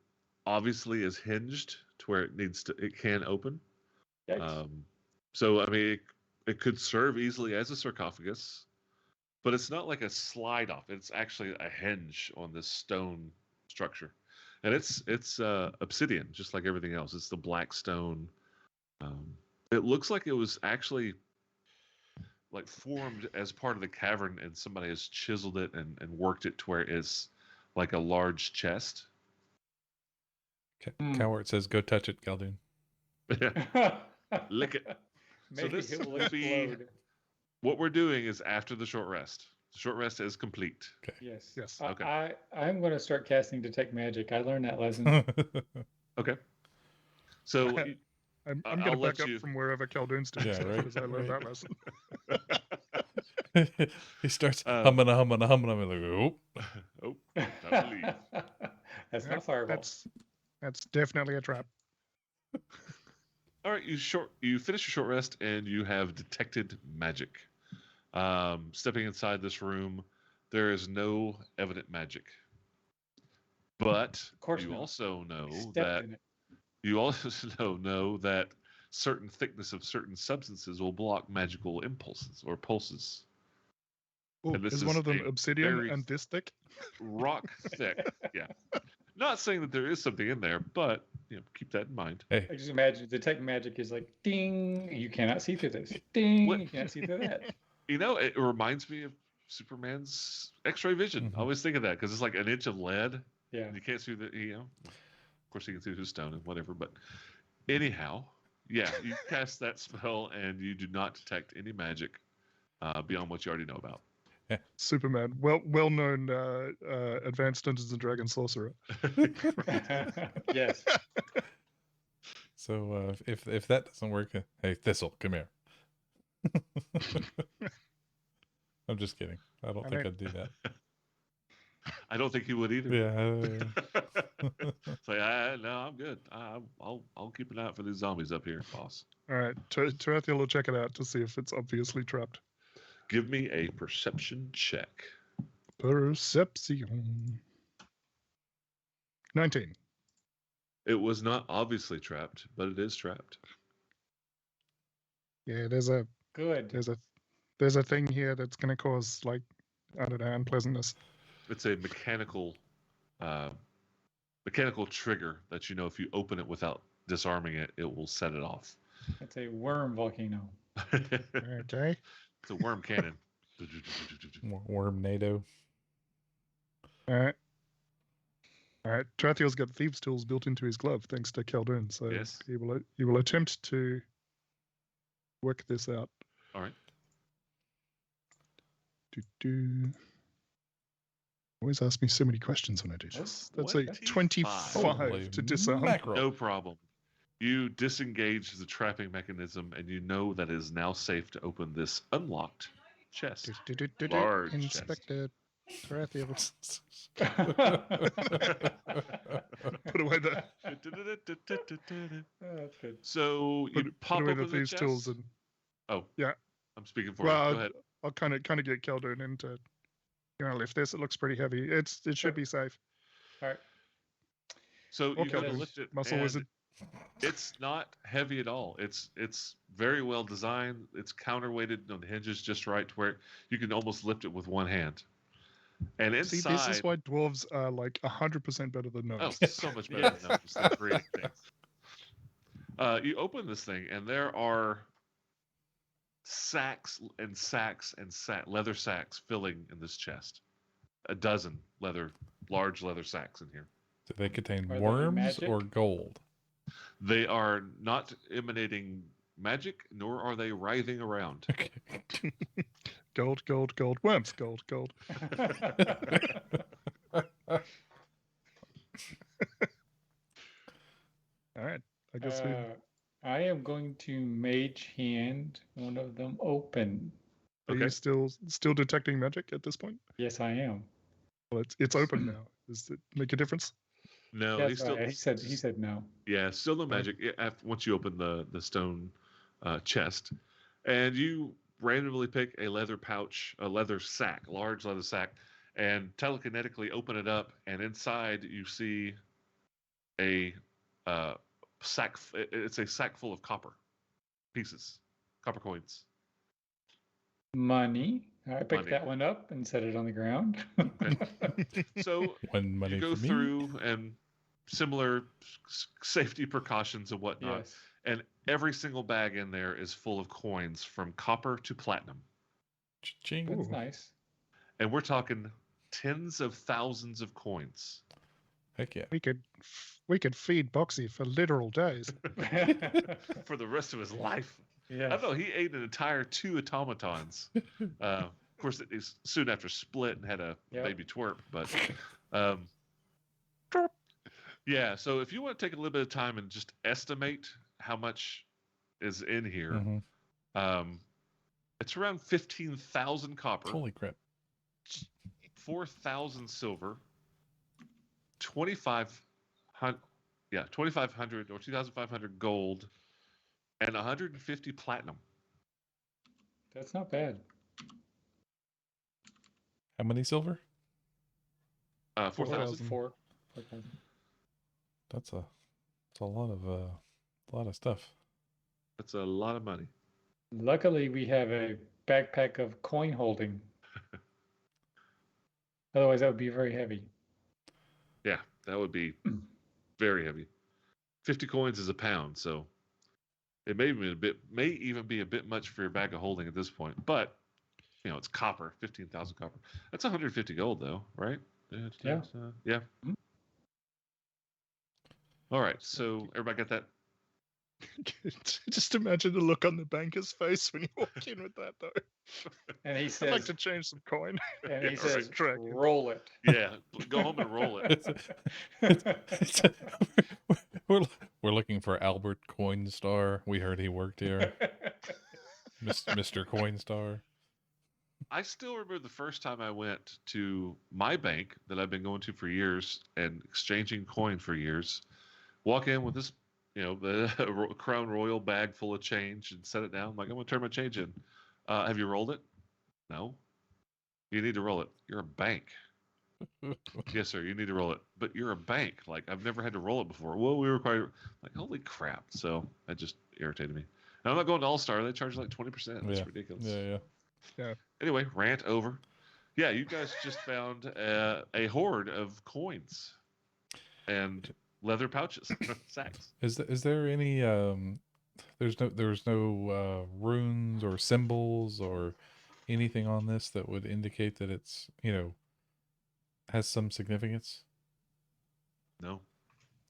obviously is hinged to where it can open. Yikes. So I mean, it could serve easily as a sarcophagus, but it's not like a slide off. It's actually a hinge on this stone structure, and it's obsidian, just like everything else. It's the black stone. It looks like it was actually like formed as part of the cavern, and somebody has chiseled it and worked it to where it's like a large chest. Cowart says, "Go touch it, Galdoon." Lick it. So Maybe this it will will be explode. what we're doing is after the short rest. The short rest is complete. Yes. Yes. Okay. I'm going to start casting Detect Magic. I learned that lesson. Okay. So I'm I'll going to let back you- up from wherever Caldoon's doing Yeah, right, because I learned right. that lesson. He starts humming. I'm like, oh. oh, time to leave. That's Yeah, not fireball. That's definitely a trap. All right, you finish your short rest and you have detected magic. Stepping inside this room, there is no evident magic. But Of course you not. also know Stepped that in it. you also know that certain thickness of certain substances will block magical impulses or pulses. Oh, And this is one is of them a obsidian very- and this thick? Rock thick. Yeah. Not saying that there is something in there, but keep that in mind. Hey, I just imagine Detect Magic is like, ding, you cannot see through this. Ding, What? you cannot see through that. It reminds me of Superman's X-ray vision. Mhm. I always think of that because it's like an inch of lead. Yeah. And you can't see of course you can see through stone and whatever, but anyhow, yeah, you cast that spell and you do not detect any magic beyond what you already know about. Superman, well known advanced Dungeons and Dragons sorcerer. Yes. so if that doesn't work, hey, Thistle, come here. I'm just kidding. I don't think I'd do that. I don't think he would either. Yeah. It's like, no, I'm good. I'll keep an eye out for these zombies up here, boss. All right, Tarathiel will check it out to see if it's obviously trapped. Give me a perception check. Perception. 19. It was not obviously trapped, but it is trapped. Yeah, there's a Good. there's a thing here that's going to cause like I don't know unpleasantness. It's a mechanical trigger that if you open it without disarming it, it will set it off. It's a worm volcano. Okay. It's a worm cannon. Wormnado. All right. All right. Tarathiel's got thieves' tools built into his glove thanks to Caldoon, so Yes. he will attempt to work this out. All right. Always ask me so many questions when I do this. That's a 25. 25 Holy to disarm. mackerel. No problem. You disengage the trapping mechanism, and you know that it is now safe to open this unlocked chest. Large chest. Inspector Tarathiel. Put away the Oh, that's good. So you put pop away open the the thieves' chest. tools and Oh, yeah. I'm speaking for Well, you. Go ahead. I'll kind of get Caldoon into lift this. It looks pretty heavy. It should be safe. All right. So you Okay, go to then. lift it, Muscle and wizard. it's not heavy at all. It's very well designed. It's counterweighted on the hinges just right to where you can almost lift it with one hand. And inside, See, this is why dwarves are like 100% better than oh, gnomes. so much better than gnomes. They're creating things. You open this thing, and there are sacks and sacks and leather sacks filling in this chest. A dozen large leather sacks in here. Do they contain Are they worms magic? or gold? They are not emanating magic, nor are they writhing around. Gold, gold, gold. Worms, gold, gold. All right. I guess we. I am going to mage hand one of them open. Are you still detecting magic at this point? Yes, I am. Well, it's open now. Does it make a difference? No, Yes, he's still. he said no. Yeah, still no magic. Once you open the stone chest, and randomly pick a leather pouch, a leather sack, large leather sack, and telekinetically open it up, and inside you see a sack. It's a sack full of copper pieces, copper coins. Money. I picked Money. that one up and set it on the ground. So One money you go for me. through and similar safety precautions and whatnot, Yes. and every single bag in there is full of coins from copper to platinum, Cha-ching. That's Ooh. nice. and we're talking tens of thousands of coins. Heck yeah. We could feed Boxy for literal days. For the rest of his life. I Yeah. don't know. He ate an entire 2 automatons. Of course, it is soon after split and had a Yep. baby twerp. But yeah, so if you want to take a little bit of time and just estimate how much is in here, Mhm. it's around 15,000 copper, Holy crap. 4,000 silver, 2,500 or 2,500 gold, and 150 platinum. That's not bad. How many silver? 4,000. 4,000. That's a lot of stuff. That's a lot of money. Luckily, we have a backpack of coin holding. Otherwise, that would be very heavy. Yeah, that would be very heavy. 50 coins is a pound, so it may even be a bit much for your bag of holding at this point. But it's copper, 15,000 copper. That's 150 gold, though, right? Yeah. Yeah. All right, so everybody got that? Just imagine the look on the banker's face when you walk in with that, though. And he I'd like says, to change some coin. and he Yeah, says, right. roll it. Yeah, go home and roll it. We're looking for Albert Coinstar. We heard he worked here. Mr. Coinstar. I still remember the first time I went to my bank that I've been going to for years and exchanging coin for years. Walk in with this, the Crown Royal bag full of change and set it down. I'm like, I'm going to turn my change in. Have you rolled it? No. You need to roll it. You're a bank. Yes, sir. You need to roll it. But you're a bank. Like, I've never had to roll it before. Well, we require, like, holy crap. So that just irritated me. And I'm not going to All Star. They charge like 20%. That's ridiculous. Yeah. Anyway, rant over. Yeah, you guys just found a hoard of coins and leather pouches, sacks. Is there any there's no runes or symbols or anything on this that would indicate that it's has some significance? No.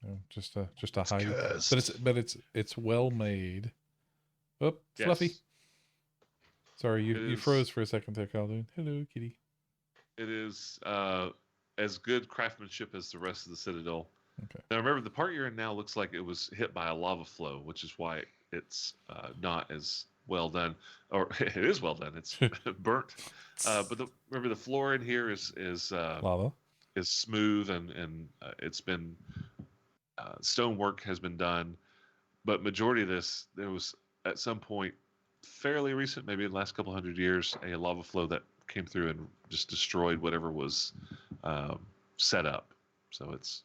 No, just a high. Cursed. But it's well made. Oh, Yes. Fluffy. Sorry, It you is- froze for a second there, Caldoon. Hello, kitty. It is as good craftsmanship as the rest of the Citadel. Okay. Now remember, the part you're in now looks like it was hit by a lava flow, which is why it's not as well done. Or it is well done. It's burnt. But remember, the floor in here is Lava. smooth and it's been stonework has been done. But majority of this, there was at some point fairly recent, maybe in the last couple hundred years, a lava flow that came through and just destroyed whatever was set up. So it's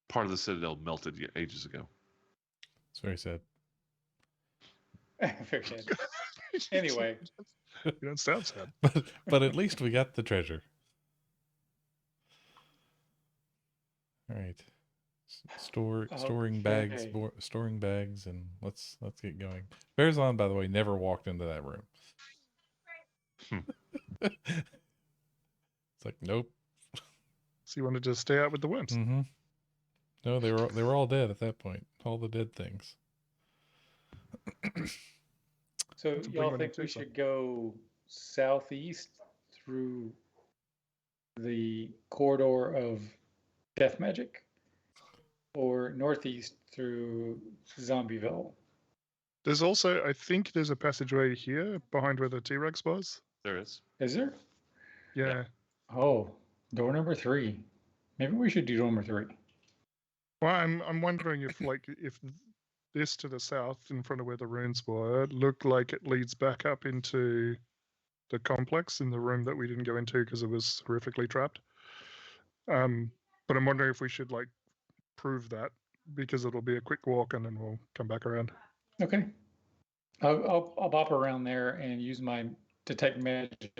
part of the Citadel melted ages ago. It's very sad. Very sad. Anyway. You don't sound sad. But at least we got the treasure. All right. Storing bags, Okay. storing bags, and let's get going. Bearzon, by the way, never walked into that room. It's like, nope. So you wanted to stay out with the worms. Mm-hmm. No, they were all dead at that point. All the dead things. So That's a big y'all one think to we take on. should go southeast through the corridor of death magic, or northeast through Zombieville? There's also, I think there's a passageway here behind where the T-Rex was. There is. Is there? Yeah. Oh, door number 3. Maybe we should do door number 3. Well, I'm wondering if this to the south in front of where the runes were looked like it leads back up into the complex in the room that we didn't go into because it was horrifically trapped. But I'm wondering if we should like prove that, because it'll be a quick walk and then we'll come back around. Okay. I'll bop around there and use my detect magic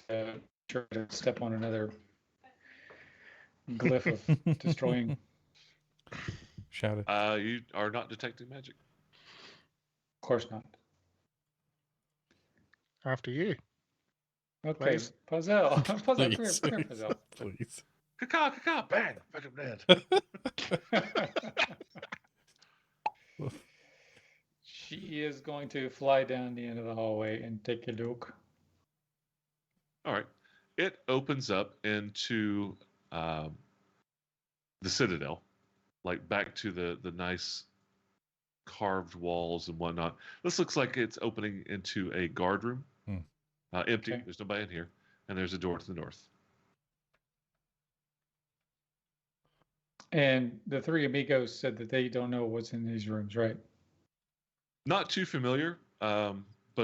to try to step on another glyph of destroying. Shout it. You are not detecting magic. Of course not. After you. Okay, Please. Puzzle. Puzzle, come here, Please. come here, Puzzle. Please. Caw, bang! Fuck him dead. She is going to fly down the end of the hallway and take a look. All right. It opens up into the Citadel, like back to the nice carved walls and whatnot. This looks like it's opening into a guard room. Empty. Okay. There's nobody in here. And there's a door to the north. And the three amigos said that they don't know what's in these rooms, right? Not too familiar, but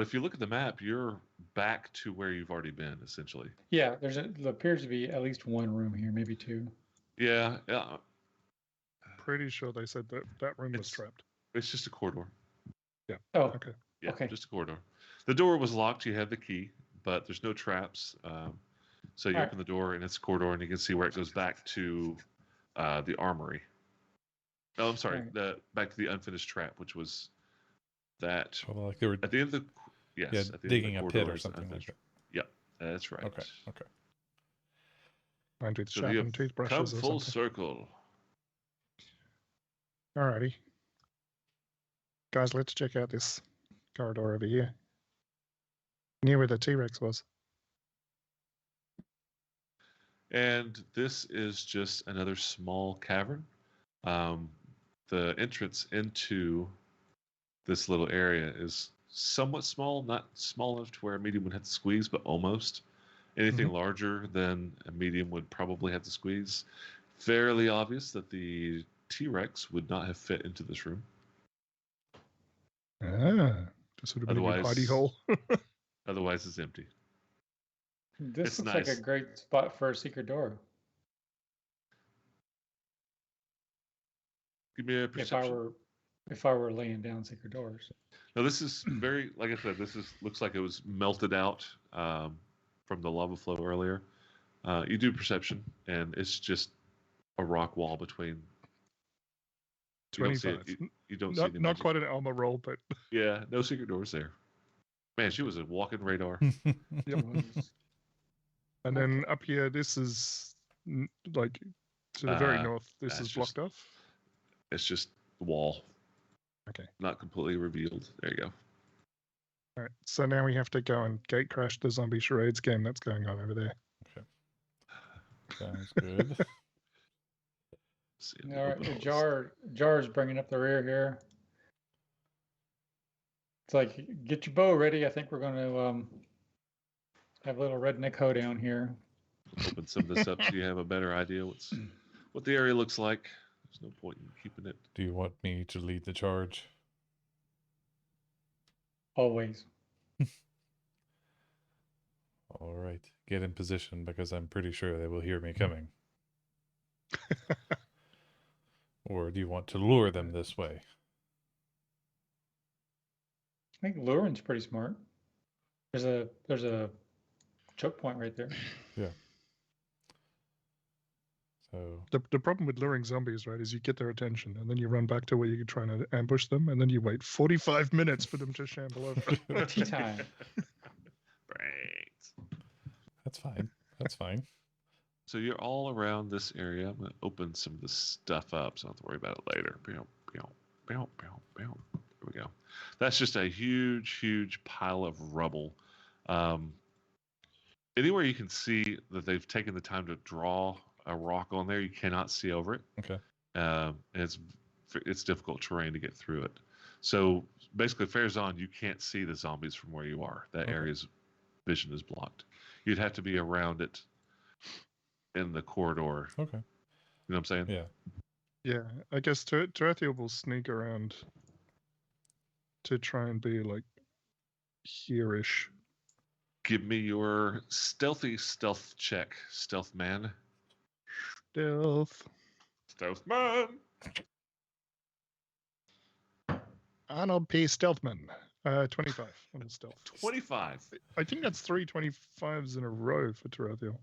if you look at the map, you're back to where you've already been, essentially. Yeah, there appears to be at least one room here, maybe two. Yeah, Pretty sure they said that that room was It's- trapped. it's just a corridor. Oh, Okay. Yeah, Okay. just a corridor. The door was locked. You have the key, but there's no traps. So you All right. open the door, and it's a corridor, and you can see where it goes back to the armory. Oh, I'm sorry. Right. Back to the unfinished trap, which was that Well, like they were at the end of the yes, yeah, at the end digging of a the pit corridor or is something like unfinished. that. Yeah, that's right. Okay. Okay. Mind with So you sharpened have toothbrushes come or full something. circle. Alrighty. Guys, let's check out this corridor over here. Near where the T-Rex was. And this is just another small cavern. The entrance into this little area is somewhat small, not small enough to where a medium would have to squeeze, but almost. Anything larger than a medium would probably have to squeeze. Fairly obvious that the T-Rex would not have fit into this room. This would have been a good hidey Otherwise- hole. Otherwise, it's empty. this It's looks like nice. a great spot for a secret door. Give me a perception. If I were laying down secret doors. Now this is very, like I said, looks like it was melted out from the lava flow earlier. You do perception, and it's just a rock wall between. You don't see 25. it. You don't see Not, any not magic. quite an Elmer roll, but Yeah, no secret doors there. Man, she was a walking radar. Yep. And then up here, this is like to the very north. This that's is blocked just- off. It's just the wall. Okay. Not completely revealed. There you go. All right. So now we have to go and gate crash the zombie charades game that's going on over there. Sounds good. See if All they right, open the all this. jar's bringing up the rear here. It's like, get your bow ready. I think we're going to have a little redneck hoedown here. Open some of this up so you have a better idea what the area looks like. There's no point in keeping it. Do you want me to lead the charge? Always. All right. Get in position because I'm pretty sure they will hear me coming. Or do you want to lure them this way? I think luring's pretty smart. There's a choke point right there. So The problem with luring zombies, right, is you get their attention and then you run back to where you're trying to ambush them and then you wait 45 minutes for them to shamble over. Tea time. Right. that's fine. That's fine. So you're all around this area. I'm going to open some of this stuff up so I don't have to worry about it later. There we go. That's just a huge, huge pile of rubble. Anywhere you can see that they've taken the time to draw a rock on there, you cannot see over it. Okay. And it's difficult terrain to get through it. So basically, Farazan, you can't see the zombies from where you are. That Okay. area's vision is blocked. You'd have to be around it in the corridor. Okay. You know what I'm saying? Yeah. Yeah, I guess Tarathiel will sneak around to try and be like here-ish. Give me your stealth check, stealth man. Stealth. Stealth man. Arnold P. Stealthman. 25 on the stealth. 25. I think that's 3 25s in a row for Tarathiel.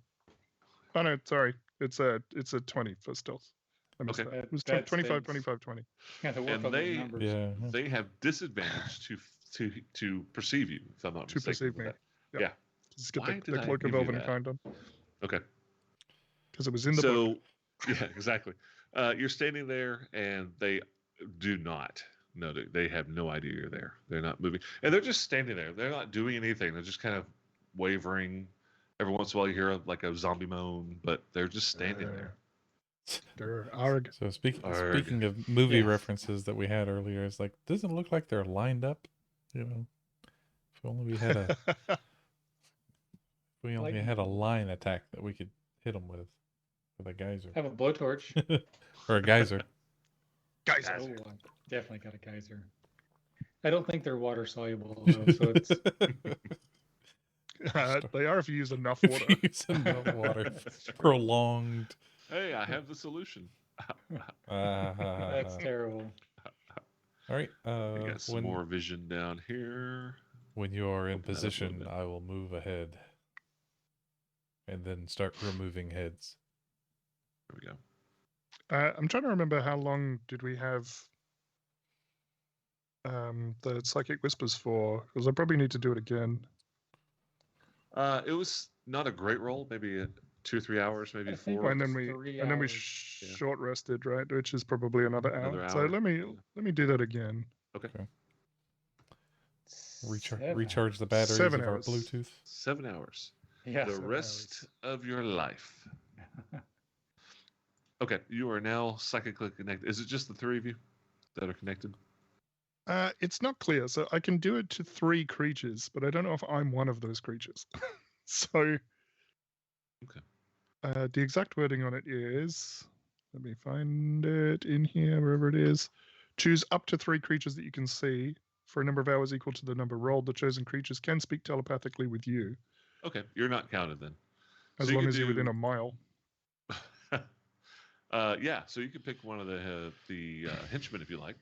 Oh no, sorry. It's a 20 for stealth. I missed Okay. that. It was That 25, stinks. 25, 20. Got to work And on they- those numbers. Yeah. They have disadvantage to perceive you, if I'm not To mistaken. perceive with me. that. Yep. Yeah. Just get Why the did I cloak of give you elven that? kind on. Okay. Because it was in the book. Yeah, exactly. You're standing there, and they do not know. They have no idea you're there. They're not moving, and they're just standing there. They're not doing anything. They're just kind of wavering. Every once in a while, you hear a zombie moan, but they're just standing there. Arg. So speaking Arg. of movie Yes. references that we had earlier, it's like doesn't look like they're lined up. You know, if only we had a Like- had a line attack that we could hit them with a geyser Have a blowtorch. or a geyser. Guys, Oh, I definitely got a geyser. I don't think they're water soluble though, so it's they are if you use enough If water. you use enough water, prolonged. Hey, I have the solution. that's terrible. All right. I got some When more vision down here. when you are in Open that up a little position, bit. I will move ahead, and then start removing heads. There we go. I'm trying to remember how long did we have the psychic whispers for? Because I probably need to do it again. It was not a great roll. Maybe 2 or 3 hours, maybe I think 4. And then 3 we hours. Yeah. short rested, right? Which is probably another hour. Another So hour, let me yeah. do that again. Recharge the batteries 7 of our hours. Bluetooth. 7 hours. Yeah. The 7 rest of your life. Okay, you are now psychically connected. Is it just the 3 of you that are connected? It's not clear. So I can do it to 3 creatures, but I don't know if I'm one of those creatures. So Okay. the exact wording on it is, let me find it in here, wherever it is. Choose up to 3 creatures that you can see for a number of hours equal to the number rolled. The chosen creatures can speak telepathically with you, Okay, you're not counted then. as So you long could as you're within do- a mile. Yeah, so you can pick one of the henchmen if you like,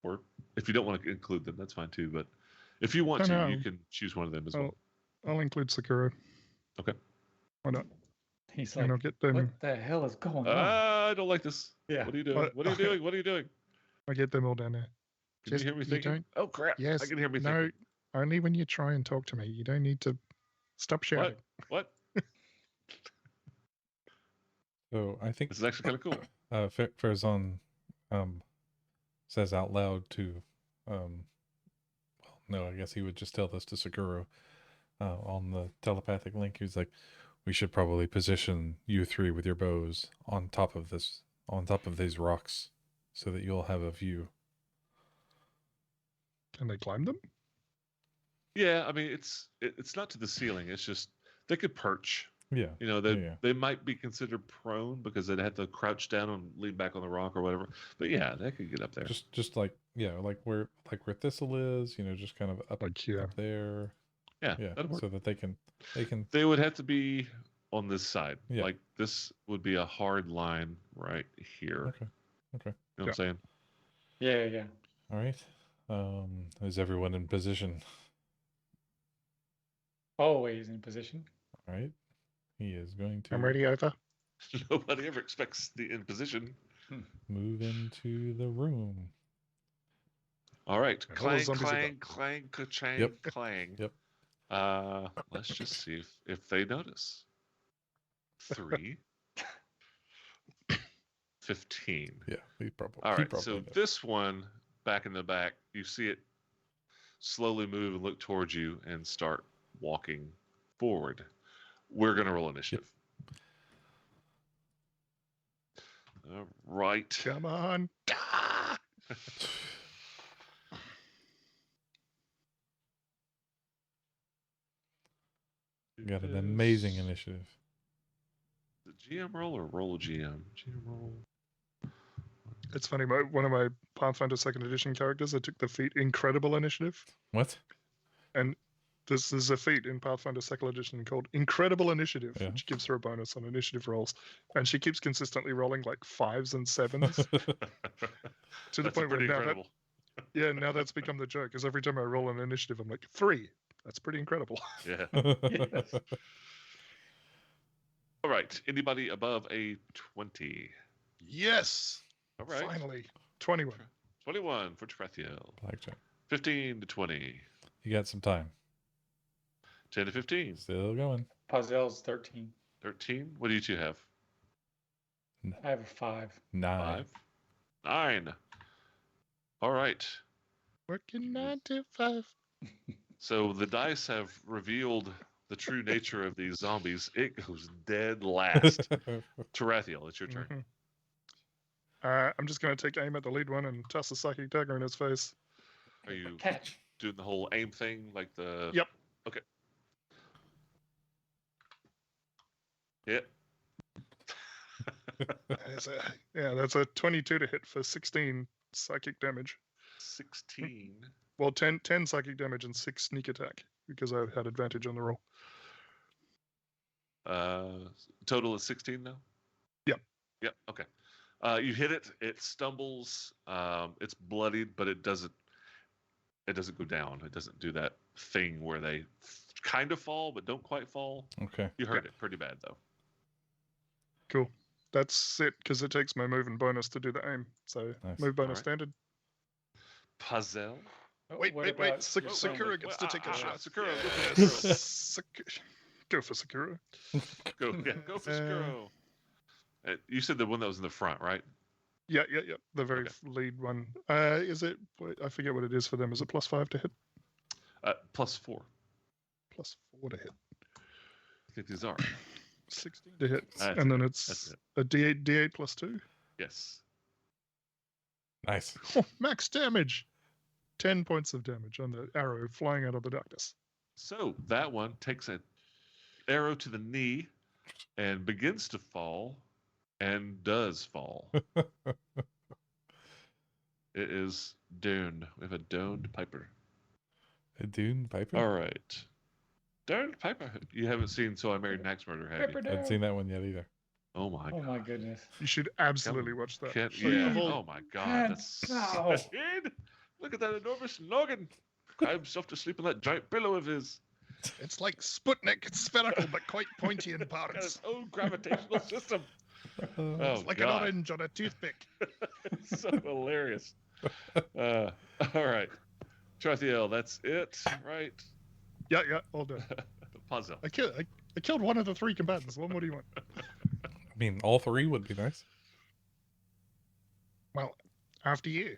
or if you don't want to include them, that's fine too. But if you want No, to, you no. can choose one of them as Oh. well. I'll include Sakura. Okay. Why not? He's And like, I'll get them. what the hell is going on? I don't like this. Yeah. What are you doing? What are you doing? What are you doing? I get them all down there. Can Just- you hear me you thinking? don't- Oh crap! Yes. I can hear me No, thinking. only when you try and talk to me. You don't need to stop shouting. What? So I think This is actually kind of cool. Farazan says out loud to, well, no, I guess he would just tell this to Sakura on the telepathic link. He's like, we should probably position you 3 with your bows on top of these rocks, so that you'll have a view. Can they climb them? Yeah, I mean it's not to the ceiling. It's just they could perch. Yeah, You know, Yeah. they might be considered prone because they'd have to crouch down and lean back on the rock or whatever. But yeah, they could get up there. just like like where Thistle is, just kind of up Like here. up there. Yeah, Yeah, that'd work. so that they can. They would have to be on this side. Yeah. Like this would be a hard line right here. Okay. You know what I'm saying? Yeah, yeah. All right. Is everyone in position? Always in position. All right. He is going to I'm ready over. Nobody ever expects the in position. move into the room. All right. And all those Clang, zombies are clang, clang, ka-chang, Yep. clang. Yep. Let's just see if they notice. 3. 15. Yeah, he probably. All he right. probably So does. this one back in the back, you see it slowly move and look towards you and start walking forward. We're going to roll initiative. All right. Come on. Ah! Got an amazing initiative. The GM roll or roll a GM? GM roll. 1, It's funny. One of my Pathfinder Second Edition characters, I took the feat Incredible Initiative, What? and this is a feat in Pathfinder Second Edition called Incredible Initiative, Yeah. which gives her a bonus on initiative rolls, and she keeps consistently rolling like 5s and 7s to the That's point where pretty now incredible. now that's become the joke. Because every time I roll an initiative, I'm like 3. That's pretty incredible. Yeah. Yes. All right. Anybody above a 20? Yes. All right. Finally, 21. 21 for Trethiel. Blackjack. 15 to 20. You got some time. 10 to 15. Still going. Puzzle's 13. 13. What do you two have? I have a 5. 9. 5. 9. All right. Working 9 to 5. So the dice have revealed the true nature of these zombies. It goes dead last. Tarathiel, it's your turn. I'm just going to take aim at the lead one and toss a psychic dagger in his face. Are you Catch. doing the whole aim thing like the... Yep. Okay. Hit. That's a 22 to hit for 16 psychic damage. 16. Well, 10 psychic damage and 6 sneak attack because I had advantage on the roll. Total is 16 now? Yep. Yep, okay. You hit it, it stumbles, it's bloodied, but it doesn't go down. It doesn't do that thing where they kind of fall, but don't quite fall. Okay. You hurt it pretty bad, though. Cool. That's it because it takes my move and bonus to do the aim. So Nice. move bonus Alright. standard. Puzzle. Oh, Wait. what about your Sakura friend? gets to take a shot. Sakura, go for Yes. Sakura. Go for Sakura. Go for Sakura. You said the one that was in the front, right? Yeah. The very Okay. lead one. Is it? I forget what it is for them. Is it +5 to hit? +4. +4 to hit. I think these are. 16 to hit, That's and then it. it's That's it. a D8 +2. Yes. Nice. Oh, max damage. 10 points of damage on the arrow flying out of the darkness. So that one takes an arrow to the knee and begins to fall and does fall. It is Dune. We have a Doned Piper. A Dune Piper? All right. Doned Piper. You haven't seen So I Married an Axe Murderer, have Pepper you? I haven't down. seen that one yet either. Oh my Oh god. my goodness. You should absolutely watch that. Can't, Like, yeah. of all- Oh my god. Can't- That's no. Ed, look at that enormous noggin. Cry himself to sleep on that giant pillow of his. It's like Sputnik. It's spherical but quite pointy in Got parts. his own gravitational system. Oh, It's like god. an orange on a toothpick. So hilarious. All right. Trathiel, that's it, right? Yeah, all done. Puzzle. I killed one of the 3 combatants. What more do you want? I mean, all 3 would be nice. Well, after you.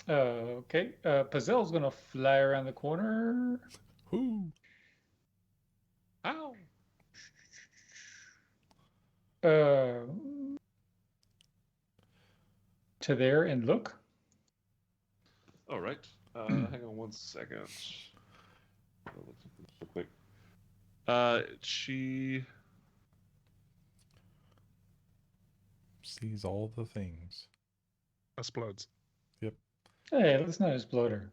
Okay. Puzzle's gonna fly around the corner. Whoo. Ow. To there and look. All right. Hang on one second. I'll look something real quick. She Sees all the things. Explodes. Hey, let's not explode her.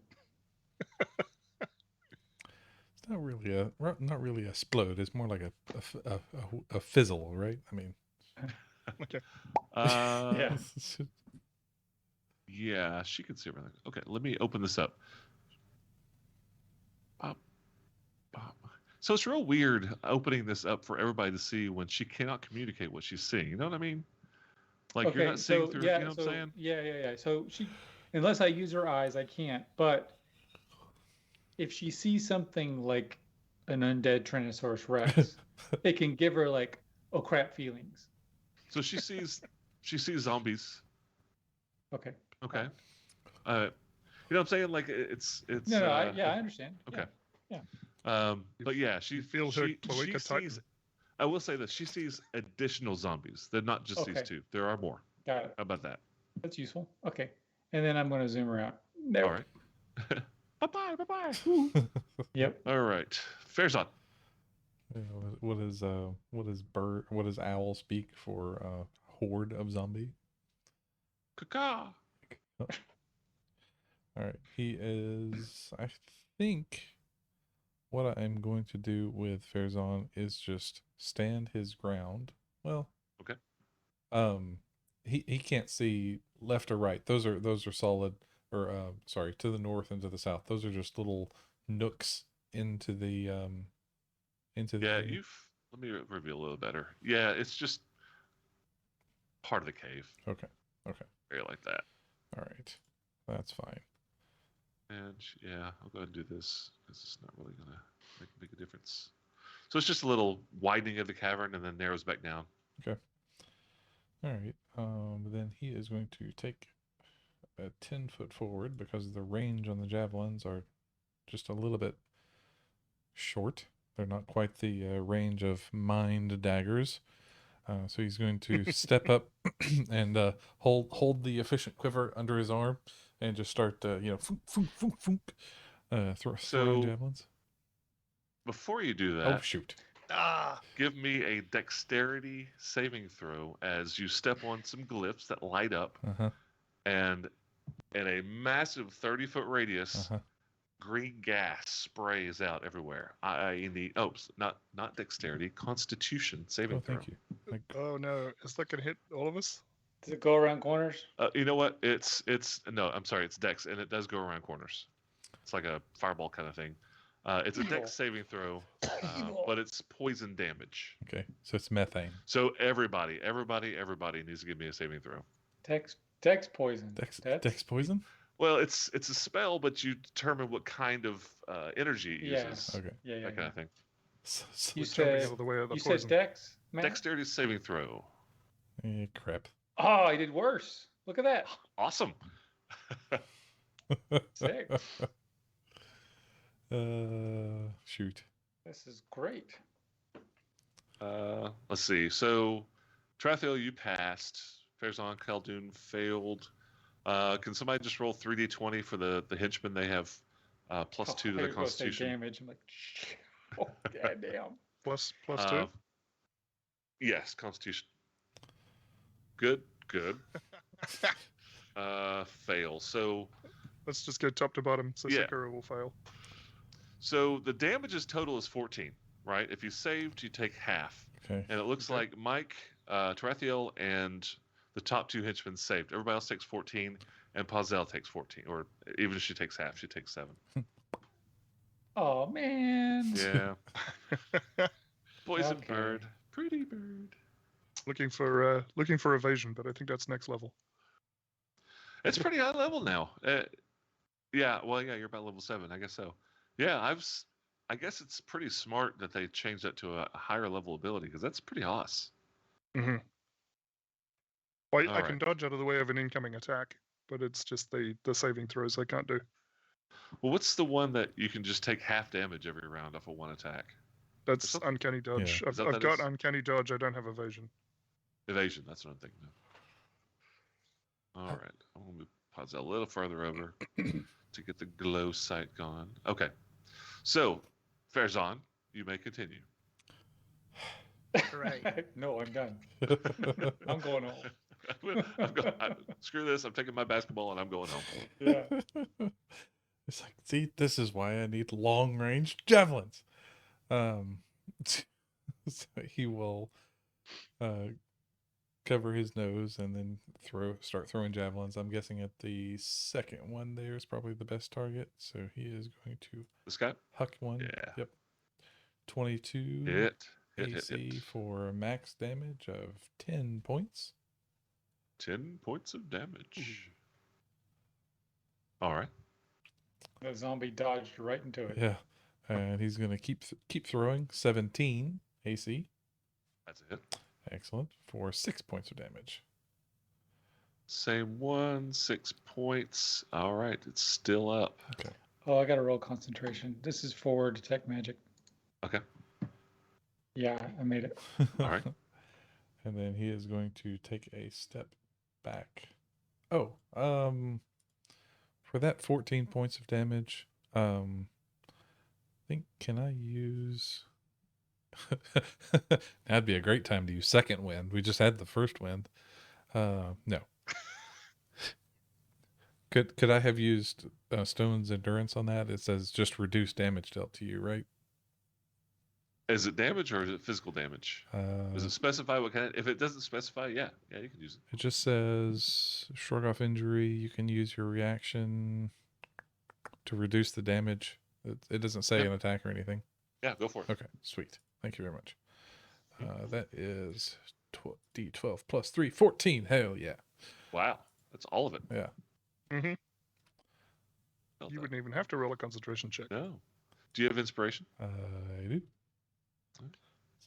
It's not really a splode. It's more like a fizzle, right? I mean, Okay. Yeah. Yeah, she can see everything. Okay, let me open this up. So it's real weird opening this up for everybody to see when she cannot communicate what she's seeing. You know what I mean? Like you're not seeing through. yeah, You know what I'm saying? Yeah. So she, unless I use her eyes, I can't. But if she sees something like an undead Tyrannosaurus Rex, it can give her like, oh crap feelings. So she sees zombies. Okay. Okay. You know what I'm saying? Like it's. No, I understand. Okay. Yeah. But yeah, she feels her she cloaca tighten. sees. I will say this: she sees additional zombies. They're not just these Okay. 2. There are more. Got it. How about that? That's useful. Okay. And then I'm going to zoom her out. There. All right. Bye-bye. Yep. All right. Fair's on. what does owl speak for horde of zombie. Caca. Oh. All right, he is. I think what I'm going to do with Farazan is just stand his ground. Well, Okay. He can't see left or right. Those are solid. Or sorry, to the north and to the south. Those are just little nooks into the Yeah, area. let me reveal a little better. Yeah, it's just part of the cave. Okay. Area like that. All right, that's fine. And yeah, I'll go ahead and do this because it's not really gonna make a difference. So it's just a little widening of the cavern and then narrows back down. Okay. All right. Then he is going to take a 10-foot forward because the range on the javelins are just a little bit short. They're not quite the range of mind daggers. So he's going to step up and hold the efficient quiver under his arm and just start, funk, funk, funk, funk, throwing javelins. Before you do Oh, that, shoot. give me a dexterity saving throw as you step on some glyphs that light up, and in a massive 30-foot radius, green gas sprays out everywhere. I need not dexterity, Constitution saving throw. Thank you. Oh no, is that gonna hit all of us? Does it go around corners? You know what? It's no, I'm sorry, it's Dex, and it does go around corners. It's like a fireball kind of thing. It's a Dex saving throw, but it's poison damage. Okay, so it's methane. So everybody needs to give me a saving throw. Dex poison. Dex poison? Well, it's a spell, but you determine what kind of energy it uses. Okay. Yeah. That kind of thing. You Jumping said out of the way of the you poison. said Dex, Matt? Dexterity saving throw. Crap. Oh, I did worse. Look at that. Awesome. Sick. Shoot. This is great. Let's see. So, Trathiel, you passed. Farazan, Khaldun failed. Can somebody just roll 3d20 for the henchmen? They have +2 to their Constitution. Damage. I'm like, oh, goddamn. Plus 2. Yes, Constitution. Good. Fail. So let's just go top to bottom. So yeah. Sakura will fail. So the damages total is 14, right? If you saved, you take half. Okay. And it looks like Mike, Tarathiel, and the top 2 henchmen saved. Everybody else takes 14, and Pazel takes 14. Or even if she takes half, she takes 7. Oh, man. Yeah. Poison Okay. bird. Pretty bird. Looking for evasion, but I think that's next level. It's pretty high level now. Yeah, you're about level 7. I guess so. Yeah, I guess it's pretty smart that they changed that to a higher level ability because that's pretty awesome. Mm-hmm. Well, I All can right. dodge out of the way of an incoming attack, but it's just the saving throws I can't do. Well, what's the one that you can just take half damage every round off of one attack? That's something- uncanny dodge. Yeah. Is that I've that got is? uncanny dodge. I don't have evasion. Evasion, that's what I'm thinking of. All right. I'm going to move Pazel a little further over to get the glow sight gone. Okay. So, Farazan, you may continue. Right. No, I'm done. I'm going home. Screw this. I'm taking my basketball and I'm going home. Yeah. It's like, see, this is why I need long range javelins. So he will cover his nose and then start throwing javelins. I'm guessing at the second one there is probably the best target. So he is going to This guy? huck one. Yeah. Yep. 22 Hit. AC for max damage of 10 points. 10 points of damage. All right. The zombie dodged right into it. Yeah. And he's going to keep throwing. 17 AC. That's a hit. Excellent. For 6 points of damage. Same one, 6 points. All right. It's still up. Okay. Oh, I got to roll concentration. This is for detect magic. Okay. Yeah, I made it. All right. And then he is going to take a step back. Oh, for that 14 points of damage, I think, can I use That'd be a great time to use second wind. We just had the first wind. No. Could I have used Stone's endurance on that? It says just reduce damage dealt to you, right? Is it damage or is it physical damage? Does it specify what kind? If it doesn't specify, yeah, you can use it. It just says shrug off injury. You can use your reaction to reduce the damage. It doesn't say Yep. an attack or anything. Yeah, go for it. Okay, sweet. Thank you very much. That is D12 plus 3, 14. Hell yeah. Wow, that's all of it. Yeah. Mm-hmm. Well You done. wouldn't even have to roll a concentration check. No. Do you have inspiration? I do.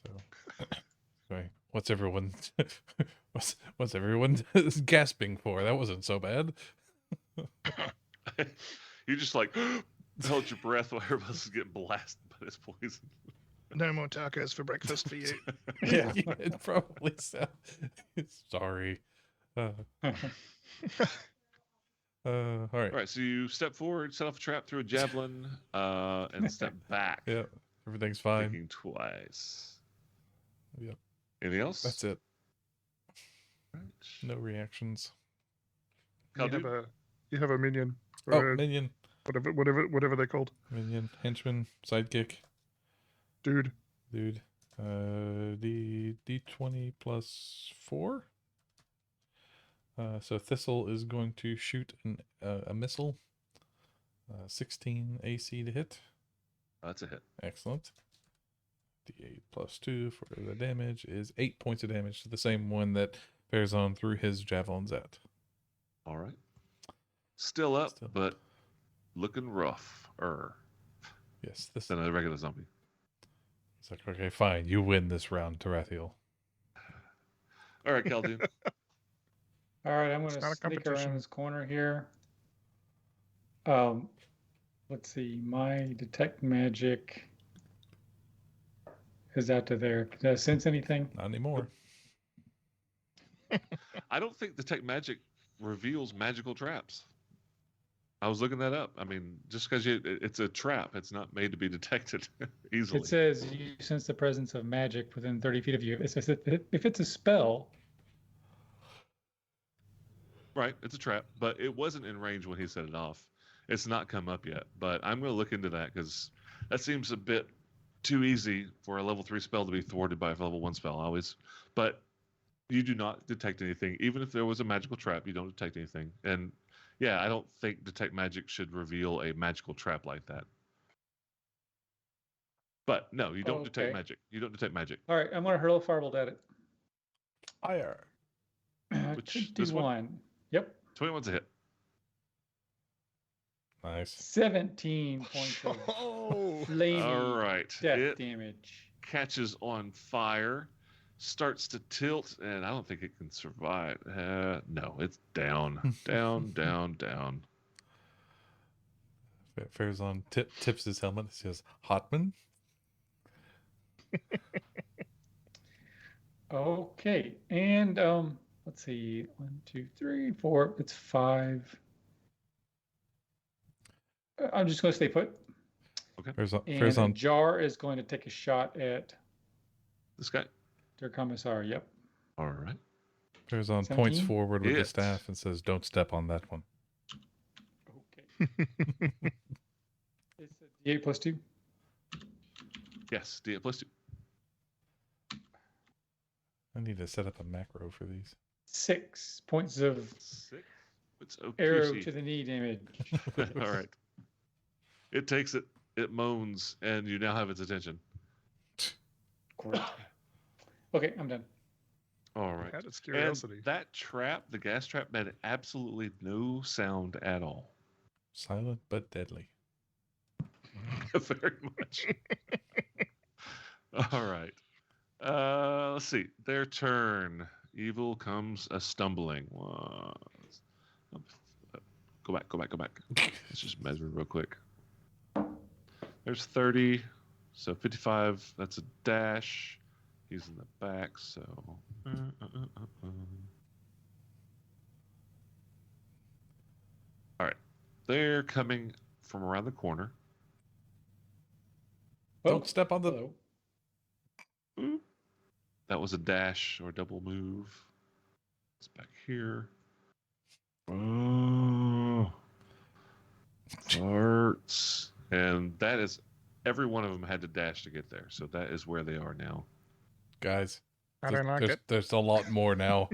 So, sorry. What's everyone what's everyone gasping for? That wasn't so bad. You just like held your breath while everybody else is getting blasted by this poison. No more tacos for breakfast for you. Yeah. It probably sounds. Sorry. All right. All right, so you step forward, set off a trap through a javelin, and step back. Yeah. Everything's fine. Thinking twice. Yep. Anything else? That's it. Right. No reactions. You have a minion. Or Oh, a- minion. whatever they're called. Minion. Henchman. Sidekick. Dude. Dude. D20 plus 4. So Thistle is going to shoot a missile. 16 AC to hit. That's a hit. Excellent. D8 plus 2 for the damage is 8 points of damage to the same one that Farazan threw his javelins at. All right. Still up, Still. but looking rough. Yes, this Than a regular zombie. It's like, okay, fine, you win this round, Tarathiel. All right, Khaldun. All right, I'm It's going to not a sneak around competition. this corner here. Let's see. My detect magic is out to there. Does that sense anything? Not anymore. I don't think Detect Magic reveals magical traps. I was looking that up. I mean, just because it's a trap, it's not made to be detected easily. It says you sense the presence of magic within 30 feet of you. It says if it's a spell, Right, it's a trap, but it wasn't in range when he set it off. It's not come up yet, but I'm going to look into that because that seems a bit too easy for a level 3 spell to be thwarted by a level 1 spell always. But you do not detect anything. Even if there was a magical trap, you don't detect anything. And yeah, I don't think Detect Magic should reveal a magical trap like that. But no, you don't detect Okay. magic. You don't detect magic. all right, I'm going to hurl a firebolt at it. Fire. Which- this one? 21. Yep. 21's a hit. Nice. 17 points of Oh, flaming All right. death It damage. catches on fire, starts to tilt, and I don't think it can survive. No, it's down, down, down, down. Farazan tips his helmet and says, Hotman? Okay, and let's see, 1, 2, 3, 4. It's 5. I'm just going to stay put. Farazan, And Farazan Jar is going to take a shot at This guy. their commissar. Yep. All right. Farazan points 17? forward with the Hit. staff and says, don't step on that one. Okay. It's a D8 plus 2. Yes, D8 plus 2. I need to set up a macro for these. 6 points of 6. It's okay. arrow to the knee damage. All right. It takes it. It moans, and you now have its attention. Great. Okay, I'm done. All right. out of And curiosity. that trap, the gas trap, made absolutely no sound at all. Silent but deadly. Very much. All right. Let's see. Their turn. Evil comes a stumbling. Go back. Let's just measure real quick. There's 30. So 55. That's a dash. He's in the back, so. All right. They're coming from around the corner. Don't step on the. Hello. That was a dash or double move. It's back here. Oh. Farts. And that is, every one of them had to dash to get there. So that is where they are now. Guys, I don't like it. there's a lot more now.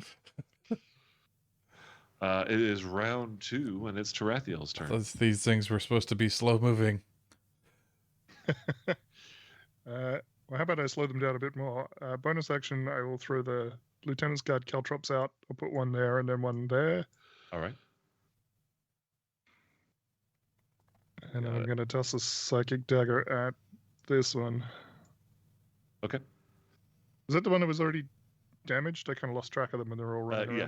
It is round 2, and it's Tarathiel's turn. These things were supposed to be slow moving. Well, how about I slow them down a bit more? Bonus action, I will throw the Lieutenant's Guard Caltrops out. I'll put one there and then one there. All right. And then Got I'm it. going to toss a Psychic Dagger at this one. Okay. Is that the one that was already damaged? I kind of lost track of them and they're all running around.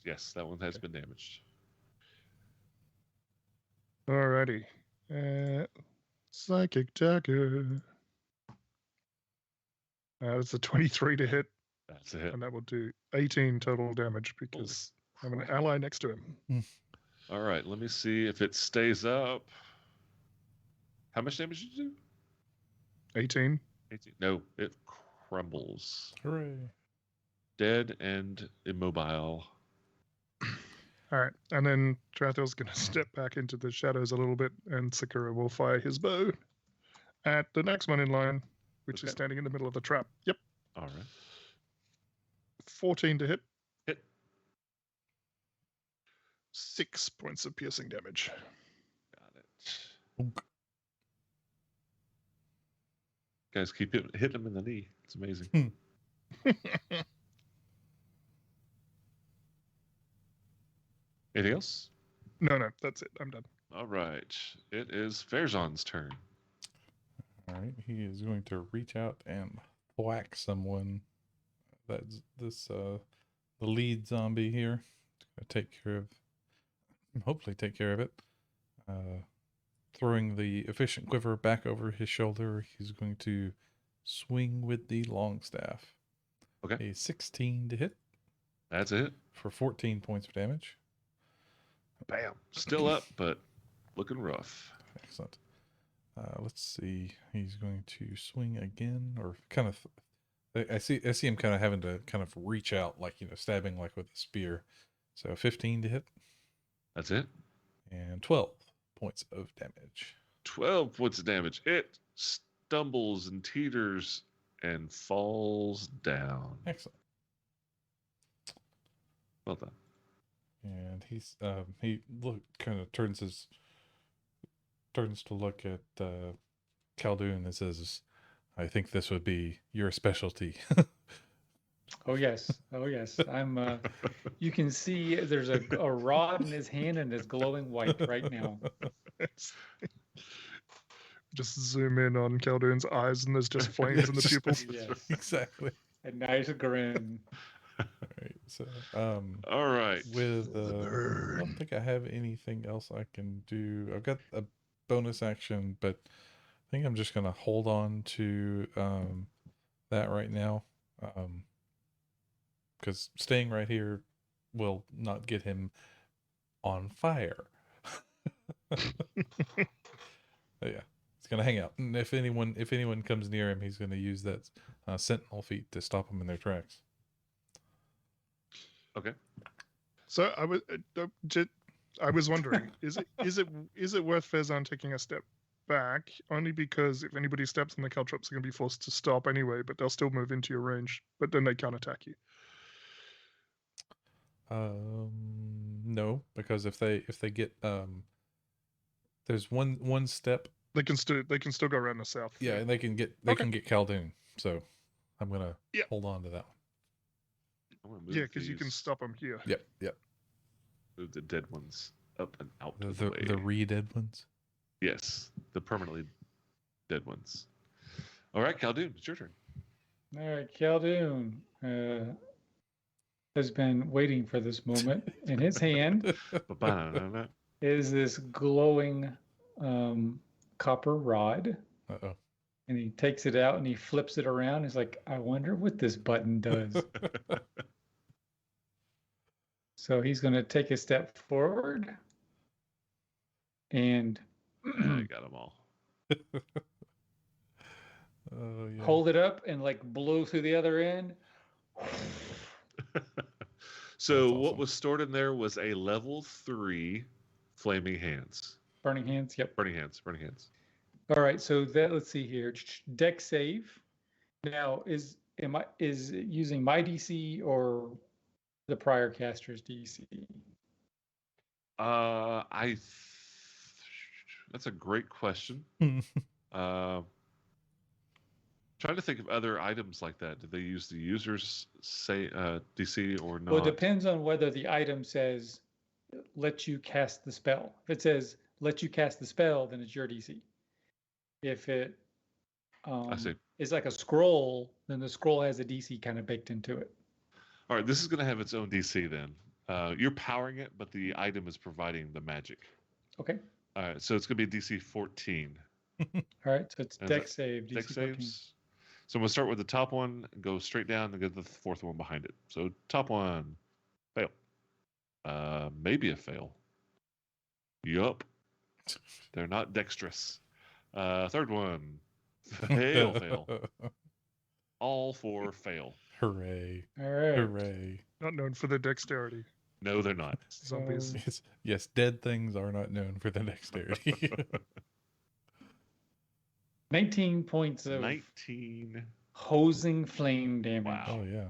Yes, that one has been damaged. Alrighty. Psychic Dagger. It's a 23 to hit, That's a hit. and that will do 18 total damage because I'm an ally next to him. All right, let me see if it stays up. How much damage did you do? 18. 18. No, it crumbles. Hooray. Dead and immobile. All right, and then Tarathiel's going to step back into the shadows a little bit, and Sakura will fire his bow at the next one in line, which is Okay. standing in the middle of the trap. Yep, All right. 14 to hit. Hit. 6 points of piercing damage. Got it. Oink. Guys, keep hitting him in the knee. It's amazing. Anything else? No, that's it. I'm done. All right. It is Farazan's turn. All right, he is going to reach out and whack someone. That's the lead zombie here. Gonna hopefully take care of it. Throwing the efficient quiver back over his shoulder, he's going to swing with the long staff. Okay. A 16 to hit That's it. for 14 points of damage. Bam. Still up, but looking rough. Excellent. Let's see. He's going to swing again, or kind of. I see him kind of having to kind of reach out, like stabbing like with a spear. So 15 to hit That's it. and 12 points of damage. 12 points of damage. It stumbles and teeters and falls down. Excellent. Well done. And he turns to look at Khaldun and says, "I think this would be your specialty." Oh yes, I'm. You can see there's a rod in his hand and it's glowing white right now. Just zoom in on Khaldun's eyes, and there's just flames in the pupils. Yes, Exactly. a nice grin. All right. So All right. with I don't think I have anything else I can do. I've got a bonus action, but I think I'm just gonna hold on to that right now, because staying right here will not get him on fire. Yeah, he's gonna hang out, and if anyone comes near him, he's gonna use that sentinel feat to stop them in their tracks. Okay. So I was wondering, is it worth Farazan taking a step back? Only because if anybody steps on the caltrops, they're going to be forced to stop anyway, but they'll still move into your range. But then they can't attack you. No, because if they get there's one step. They can still go around the south. Yeah, and they can get Khaldun. So I'm gonna hold on to that one. I'm gonna move Yeah, because you can these- stop them here. Yep. move the dead ones up and out The of the way. the re-dead ones. Yes, the permanently dead ones. All right, Khaldun, it's your turn. All right, Khaldun has been waiting for this moment. In his hand Ba-ba-na-na-na. is this glowing copper rod, Uh-oh. and he takes it out and he flips it around. He's like, I wonder what this button does. So he's going to take a step forward and I got them all. Oh yeah. hold it up and like blow through the other end. So That's what awesome. was stored in there was a level 3 flaming hands. Burning hands. Yep. Burning hands. Burning hands. All right. So that let's see here. Deck save. Now is it using my DC or the prior caster's DC? That's a great question. Trying to think of other items like that. Did they use the user's DC or not? Well, it depends on whether the item says let you cast the spell. If it says let you cast the spell, then it's your DC. If it I see. is like a scroll, then the scroll has a DC kind of baked into it. All right, this is going to have its own DC then. You're powering it, but the item is providing the magic. Okay. All right, so it's going to be DC 14. All right, so it's And deck save, DC Deck 14. saves. So I'm going to start with the top one, go straight down, and get the fourth one behind it. So top one, fail. Maybe a fail. Yup. They're not dexterous. Third one, fail. All four fail. Hooray. All right. Hooray. Not known for their dexterity. No, they're not. Zombies. Yes, dead things are not known for their dexterity. 19 points of 19. hosing flame damage. Wow. Oh, yeah.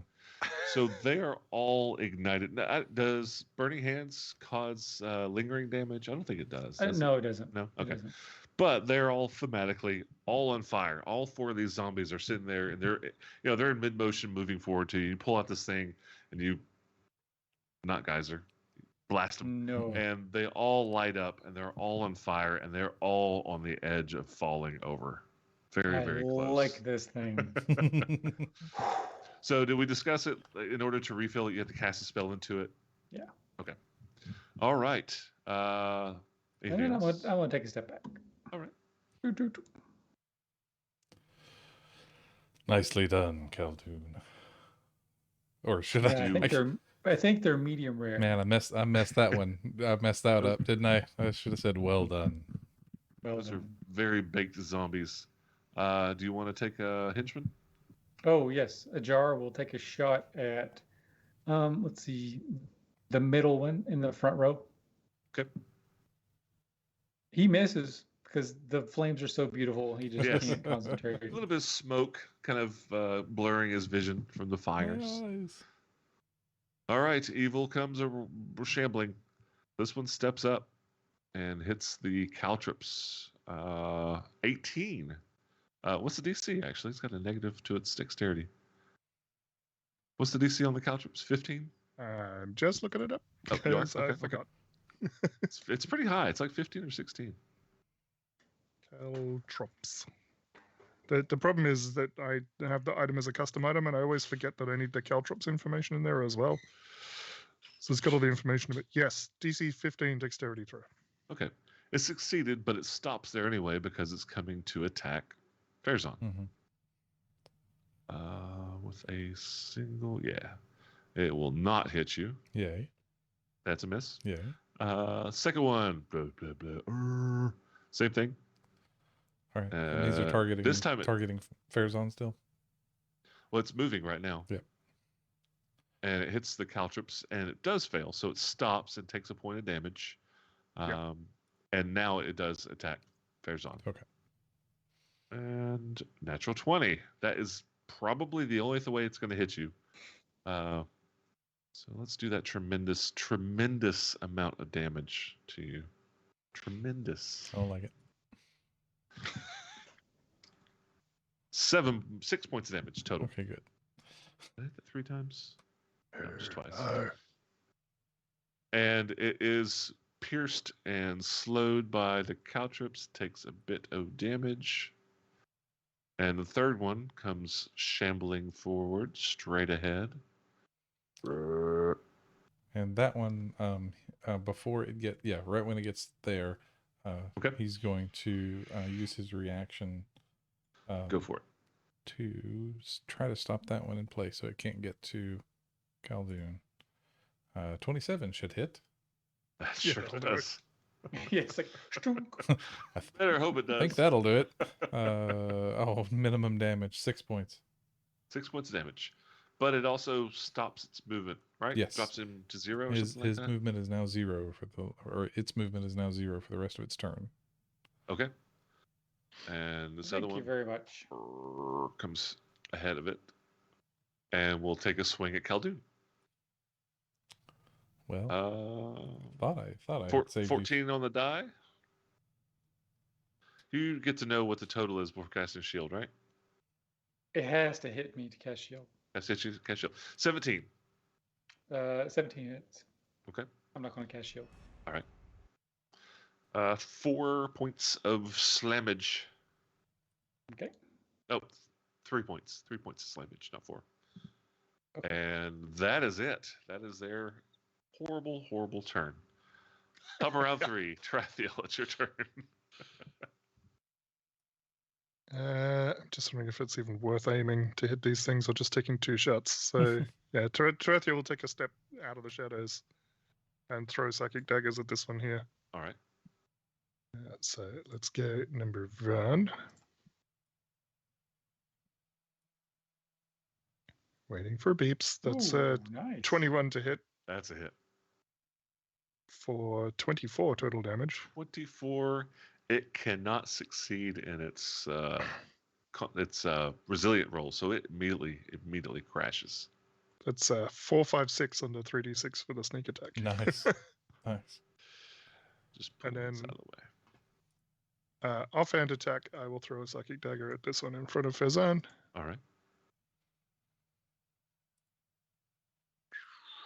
So they are all ignited. Now, does Burning Hands cause lingering damage? I don't think it does. No, it doesn't. No? It Okay. doesn't. But they're all thematically all on fire. All four of these zombies are sitting there, and they're in mid motion, moving forward to you. You pull out this thing, and you, not geyser, blast them, No. and they all light up, and they're all on fire, and they're all on the edge of falling over. Very, I very close. like this thing. So, did we discuss it? In order to refill it, you have to cast a spell into it. Yeah. Okay. All right. And Anything then I else? want to take a step back. All right. Doot, doot. Nicely done, Khaldun. Or should Yeah, I? I think they're medium rare. Man, I messed that one. I messed that up, didn't I? I should have said well done. Well Those are done. very baked zombies. Do you want to take a henchman? Oh yes, Ajar will take a shot at. Let's see, the middle one in the front row. Okay. He misses because the flames are so beautiful. He just Yes. can't concentrate. A little bit of smoke kind of blurring his vision from the fires. Nice. All right, evil comes shambling. This one steps up and hits the Caltrops. 18. What's the DC, actually? It's got a negative to its dexterity. What's the DC on the Caltrops? 15? I'm just looking it up Oh, you are? because I Okay, forgot. It's pretty high. It's like 15 or 16. Caltrops. The problem is that I have the item as a custom item, and I always forget that I need the Caltrops information in there as well. So it's got all the information of it. Yes, DC 15 dexterity throw. Okay. It succeeded, but it stops there anyway because it's coming to attack Farazan. Mhm. With a single, yeah. It will not hit you. Yay. That's a miss. Yay. Second one. Blah, blah, blah. Same thing. All right. And these are targeting this time targeting Farazan still. Well, it's moving right now. Yep. And it hits the Caltrops, and it does fail. So it stops and takes a point of damage. Yep. And now it does attack Farazan. Okay. And natural 20. That is probably the only way it's going to hit you. So let's do that tremendous amount of damage to you. Tremendous. I don't like it. 6 points of damage total. Okay, good. Did I hit that 3 times? No, just twice. And it is pierced and slowed by the Caltrops, takes a bit of damage. And the third one comes shambling forward, straight ahead. And that one, before it right when it gets there, Okay. he's going to use his reaction. Go for it. To try to stop that one in place so it can't get to Khaldun. 27 should hit. That Yeah, sure that'll do it. does. Yeah, it's like stunk. Better hope it I does. think that'll do it. Minimum damage, 6 points. 6 points of damage. but it also stops its movement, right? Yes. Drops him to 0 or His something like that. movement is now 0 or its movement is now 0 for the rest of its turn. Okay. And this other Thank you one very much. comes ahead of it, and we'll take a swing at Khaldun. Well, thought I had saved 14 on the die. You get to know what the total is before casting shield, right? It has to hit me to cast shield. Cast shield. 17. 17 hits. Okay. I'm not going to cast shield. All right. 4 points of slammage. Okay. Oh, 3 points. 3 points of slammage, not 4. Okay. And that is it. That is their horrible, horrible turn. Top of round 3. Tarathiel, it's your turn. I'm just wondering if it's even worth aiming to hit these things or just taking 2 shots. So, yeah, Tarathiel will take a step out of the shadows and throw Psychic Daggers at this one here. All right. So, let's go number 1. Waiting for beeps. That's nice. 21 to hit That's a hit. for 24 total damage. 24. It cannot succeed in its resilient roll, so it immediately crashes. That's 4, 5, 6 on the 3d6 for the sneak attack. Nice. Nice. Just pull And this then- out of the way. Offhand attack, I will throw a Psychic Dagger at this one in front of Fezan. All right.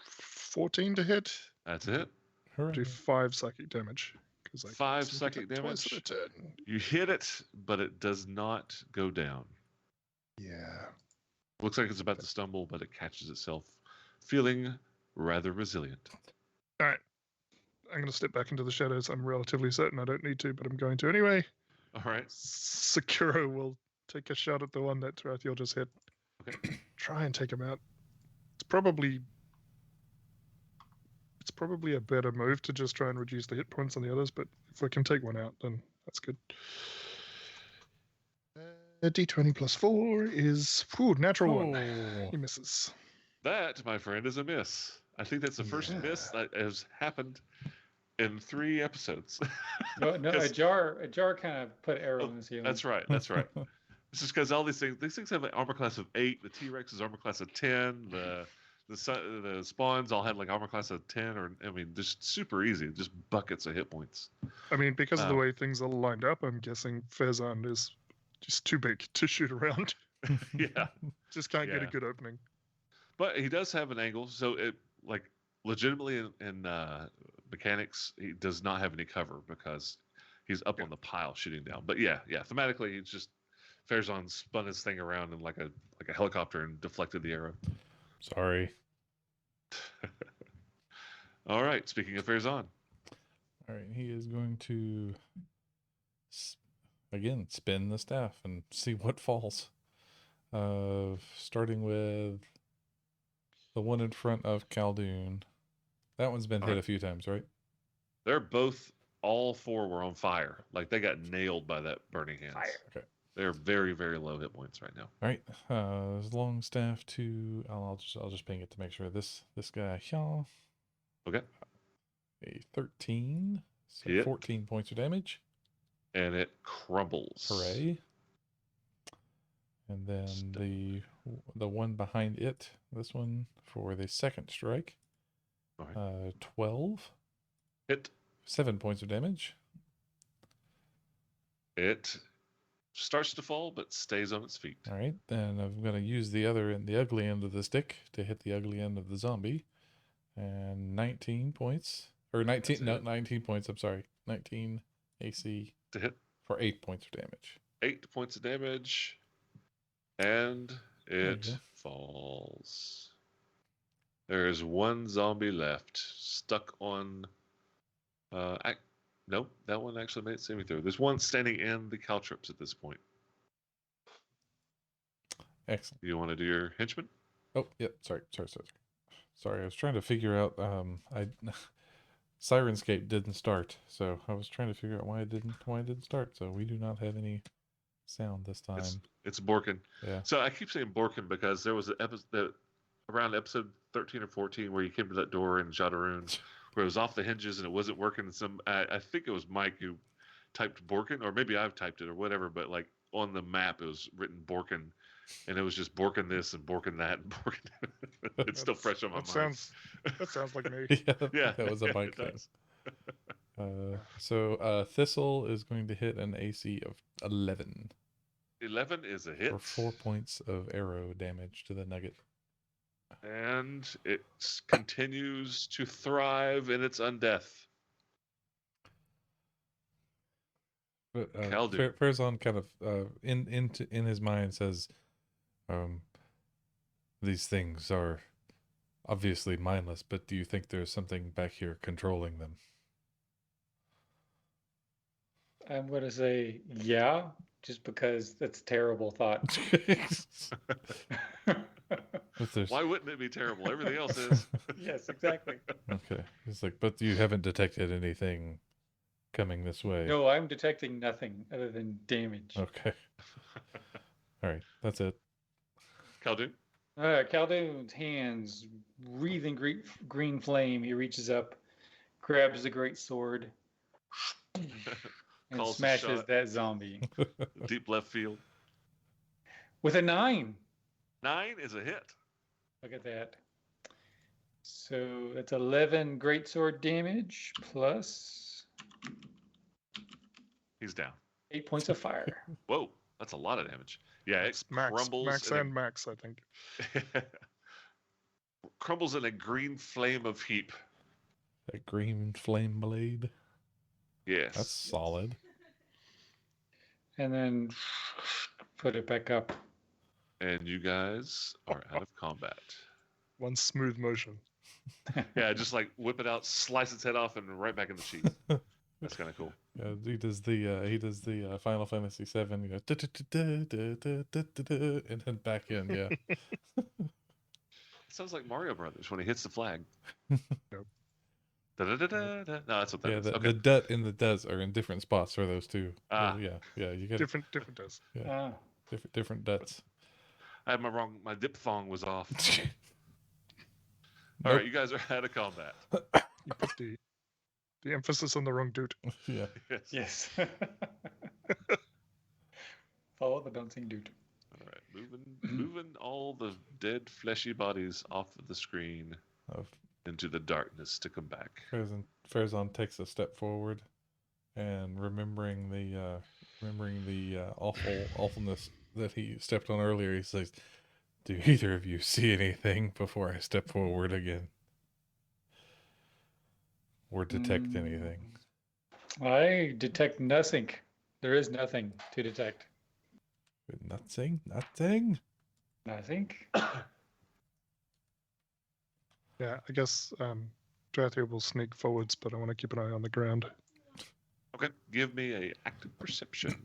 14 to hit. That's it. Hooray. Do 5 psychic damage. 'Cause I 5 sneak psychic attack twice damage. in a turn. You hit it, but it does not go down. Yeah. Looks like it's about to stumble, but it catches itself, feeling rather resilient. All right. I'm going to step back into the shadows. I'm relatively certain I don't need to, but I'm going to anyway. All right. Sakura will take a shot at the one that Tarathiel just hit. Okay. Try and take him out. It's probably a better move to just try and reduce the hit points on the others, but if I can take one out, then that's good. D20 plus 4 is natural 1. Oh. He misses. That, my friend, is a miss. I think that's the first Yeah. miss that has happened in 3 episodes. No, Because- a jar kind of put arrow in the ceiling. That's right. That's right. This is because all these things have an armor class of 8. The T-Rex is armor class of 10. The spawns all had like armor class of 10, or I mean, just super easy, just buckets of hit points. I mean, because of the Oh. way things are lined up, I'm guessing Fezan is just too big to shoot around. Yeah, Just can't get a Yeah. good opening. but he does have an angle, so it like legitimately in mechanics, he does not have any cover because he's up on the pile shooting down. But yeah, thematically, it's just Farazan spun his thing around in like a helicopter and deflected the arrow. Sorry. All right, speaking of Farazan, All right, he is going to again spin the staff and see what falls. Starting with the one in front of Khaldun. That one's been hit Alright. a few times, right? they're both, all 4 were on fire. Like they got nailed by that burning hands. Fire. Okay. They're very, very low hit points right now. All right. Long staff to I'll just ping it to make sure this guy here. Okay. A 13, so Hit. 14 points of damage. And it crumbles. Hooray! And then Stuff. the one behind it, this one for the second strike. All right. 12, Hit. 7 points of damage. It starts to fall, but stays on its feet. All right, then I'm gonna use the ugly end of the stick to hit the ugly end of the zombie, and 19 points, or 19, That's no, it. 19 points. I'm sorry, 19 AC To hit. for 8 points of damage. 8 points of damage. And you it go. falls. There is one zombie left, stuck on. Nope, that one actually made it semi-through. There's one standing in the caltrops at this point. Excellent. You want to do your henchman? Oh, yep. Sorry. I was trying to figure out. Sirenscape didn't start, so I was trying to figure out why it didn't start. So we do not have any sound this time. It's Borkin. Yeah. So I keep saying Borkin because there was an episode that around episode 13 or 14 where you came to that door in Jadaroon where it was off the hinges and it wasn't working. I think it was Mike who typed Borkin, or maybe I've typed it or whatever, but like on the map it was written Borkin, and it was just Borkin this and Borkin that and Borkin. It's still fresh on my mind. That sounds like me. Yeah, that was a Mike thing. So Thistle is going to hit an AC of 11. 11 is a hit. For 4 points of arrow damage to the nugget. And it continues to thrive in its undeath. But Khaldun. Farazan kind of in his mind says, these things are obviously mindless, but do you think there's something back here controlling them? I'm going to say, yeah, just because that's a terrible thought. Why wouldn't it be terrible? Everything else is. Yes, exactly. Okay. It's like, but you haven't detected anything coming this way. No, I'm detecting nothing other than damage. Okay. All right. That's it. Khaldun? Khaldun's hands breathing green flame. He reaches up, grabs the great sword, and Calls a smashes shot. that zombie. Deep left field. With a 9. 9 is a hit. Look at that. So that's 11 greatsword damage plus He's down. 8 points of fire. Whoa, that's a lot of damage. Yeah, it crumbles. Max, I think. Crumbles in a green flame of heap. A green flame blade. Yes. That's solid. And then put it back up. And you guys are out of combat. One smooth motion. Yeah, just like whip it out, slice its head off, and right back in the sheath. That's kind of cool. He does the Final Fantasy VII, you know, and then back in. Yeah. Sounds like Mario Brothers when he hits the flag. Nope. Da-da-da-da-da. No, that's what that Yeah, is. the Okay. dut and the does are in different spots for those two. Ah. Yeah, you got Different does. different duts. I had my diphthong was off. All right, you guys are out of combat. You put the emphasis on the wrong dude. Yeah. Yes. Yes. Follow the bouncing dude. All right, moving all the dead fleshy bodies off of the screen into the darkness to come back. Farazan takes a step forward, and remembering the awfulness that he stepped on earlier, he says, "Do either of you see anything before I step forward again, or detect anything?" I detect nothing. There is nothing to detect. Nothing. Nothing. Yeah, I guess Drathir will sneak forwards, but I want to keep an eye on the ground. Okay, give me a active perception.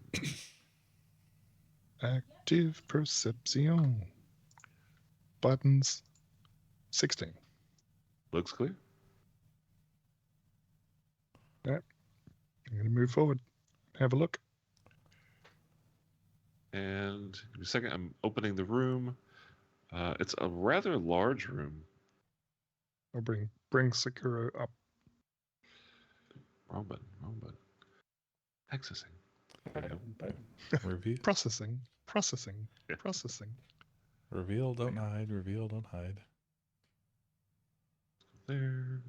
Active perception. Buttons. 16. Looks clear. I'm going to move forward. Have a look. And give me a second. I'm opening the room. It's a rather large room. I'll bring Sakura up. Wrong button. Accessing. There you go. Reveal. Processing. Yeah. Processing. Reveal. Don't hide. Reveal. Don't hide. There.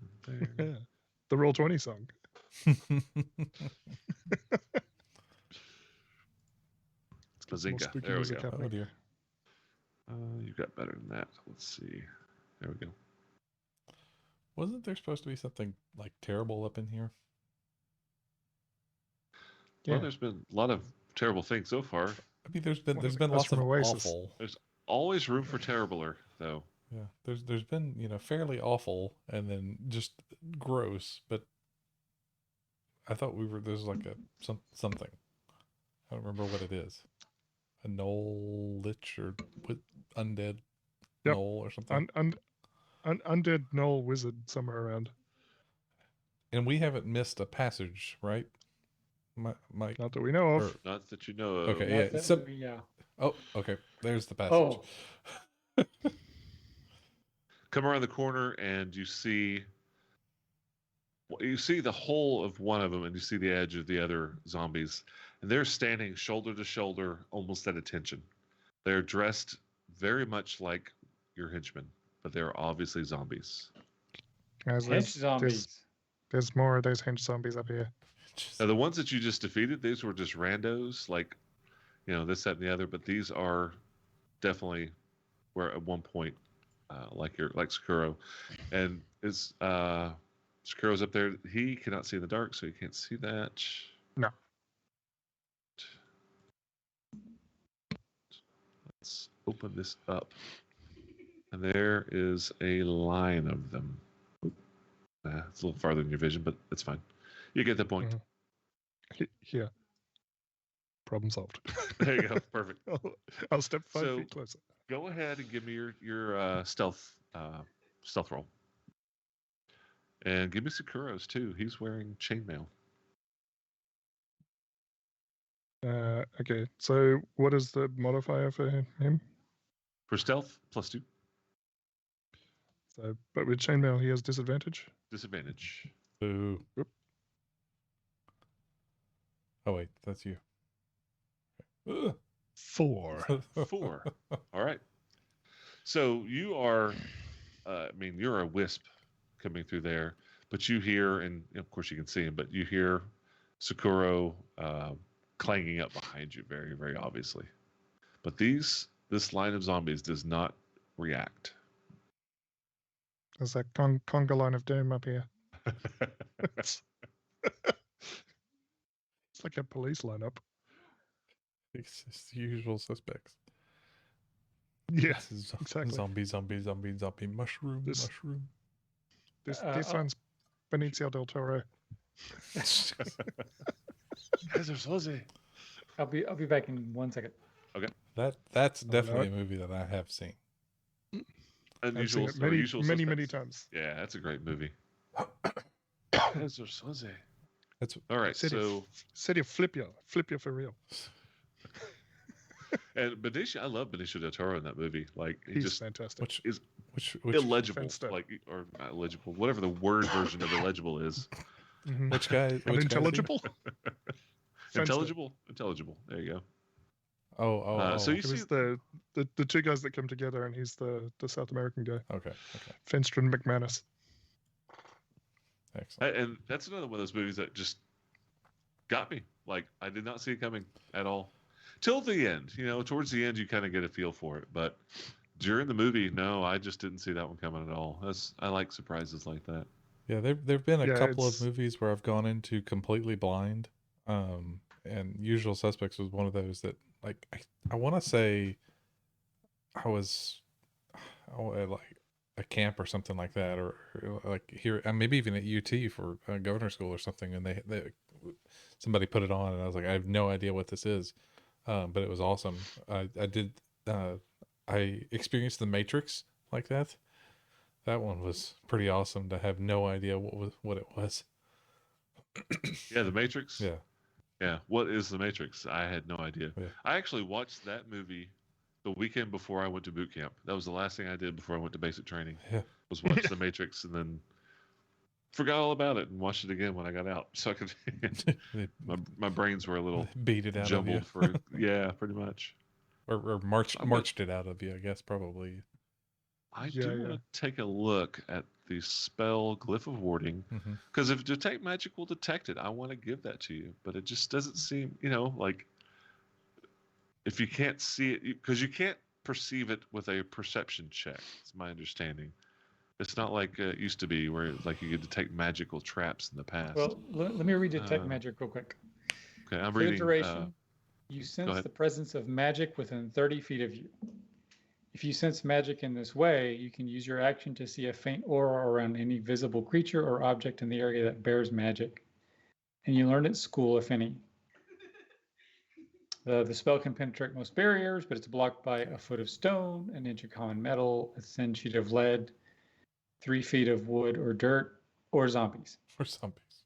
Yeah. The Roll20 song. It's More Mazinga. spooky There we music go. Oh happening. dear. You got better than that. Let's see. There we go. Wasn't there supposed to be something like terrible up in here? Yeah. Well, there's been a lot of terrible things so far. I mean, there's been Well, lots from of Oasis. awful. Always room for terribler, though. Yeah, there's been, you know, fairly awful and then just gross, but I thought there's like something. I don't remember what it is. A knoll lich or undead Yep. knoll or something. Undead Knoll Wizard somewhere around. And we haven't missed a passage, right? Mike. Not that we know of. Or- Not that you know of. Okay, Not yeah. that So, we, oh, okay. There's the passage. Oh, come around the corner and you see the whole of one of them, and you see the edge of the other zombies, and they're standing shoulder to shoulder, almost at attention. They're dressed very much like your henchmen, but they're obviously zombies. Guys, Hench zombies. there's more of those hench zombies up here. Now, the ones that you just defeated, these were just randos, like, this, that, and the other. But these are definitely where at one point, like Sakuro, and Sakuro's up there. He cannot see in the dark, so he can't see that. No. Let's open this up, and there is a line of them. It's a little farther than your vision, but it's fine. You get the point. Here. Problem solved. There you go. Perfect. I'll step 5 So- feet closer. Go ahead and give me your stealth roll, and give me Sakuro's too. He's wearing chainmail. Okay, so what is the modifier for him? For stealth, +2. So, but with chainmail, he has disadvantage. Disadvantage. Boo. Oh wait, that's you. Ugh. 4. 4. All right. So you are, you're a wisp coming through there, but you hear, and of course you can see him, but you hear Sakuro clanging up behind you very, very obviously. But this line of zombies does not react. There's that conga line of doom up here. It's like a police lineup. It's just the usual suspects. Yeah, This is exactly. zombie, mushroom. This- Mushroom. This Oh. one's Benicio del Toro. I'll be back in 1 second. That's no. definitely a movie that I have seen. I've Unusual, seen it Unusual many Suspects. times. Yeah, that's a great movie. That's All right, Said so Said you flip you for real. and Benicio, I love Benicio del Toro in that movie. Like he He's just fantastic. which is which illegible, Fenster. or not illegible, whatever the word version of illegible is. Mhm. which guy? Which guy is he? Unintelligible. Fenster. Intelligible. There you go. Oh. so you It was see, the two guys that come together, and he's the South American guy, Okay. Fenster and McManus. Excellent. and that's another one of those movies that just got me. Like I did not see it coming at all till the end. Towards the end, you kind of get a feel for it, but during the movie, no, I just didn't see that one coming at all. I like surprises like that. Yeah, there've been a Yeah, couple of it's- movies where I've gone into completely blind, and Usual Suspects was one of those that, like, I want to say, I was, at like a camp or something like that, or like here, maybe even at UT for governor school or something, and they somebody put it on, and I was like, I have no idea what this is, but it was awesome. I experienced The Matrix like that. That one was pretty awesome to have no idea what it was. Yeah, The Matrix. Yeah. Yeah. What is The Matrix? I had no idea. Yeah. I actually watched that movie the weekend before I went to boot camp. That was the last thing I did before I went to basic training. Yeah. Was watch The Matrix, and then forgot all about it and watched it again when I got out. So I could. They my brains were a little beat it out jumbled of for yeah, pretty much. you, or marched I'm marched it out of you, I guess probably. I Yeah, do yeah. want to take a look at the spell Glyph of Warding, Mhm. because if Detect Magic will detect it, I want to give that to you. But it just doesn't seem, like if you can't see it, because you can't perceive it with a perception check. It's my understanding. It's not like it used to be where like you could detect magical traps in the past. Well, let me read Detect Uh, Magic real quick. okay, I'm For the reading. duration, you sense ahead. the presence of magic within 30 feet of you. If you sense magic in this way, you can use your action to see a faint aura around any visible creature or object in the area that bears magic. And you learn at school, if any. The spell can penetrate most barriers, but it's blocked by a foot of stone, an inch of common metal, a thin sheet of lead, 3 feet of wood or dirt, or zombies. For zombies.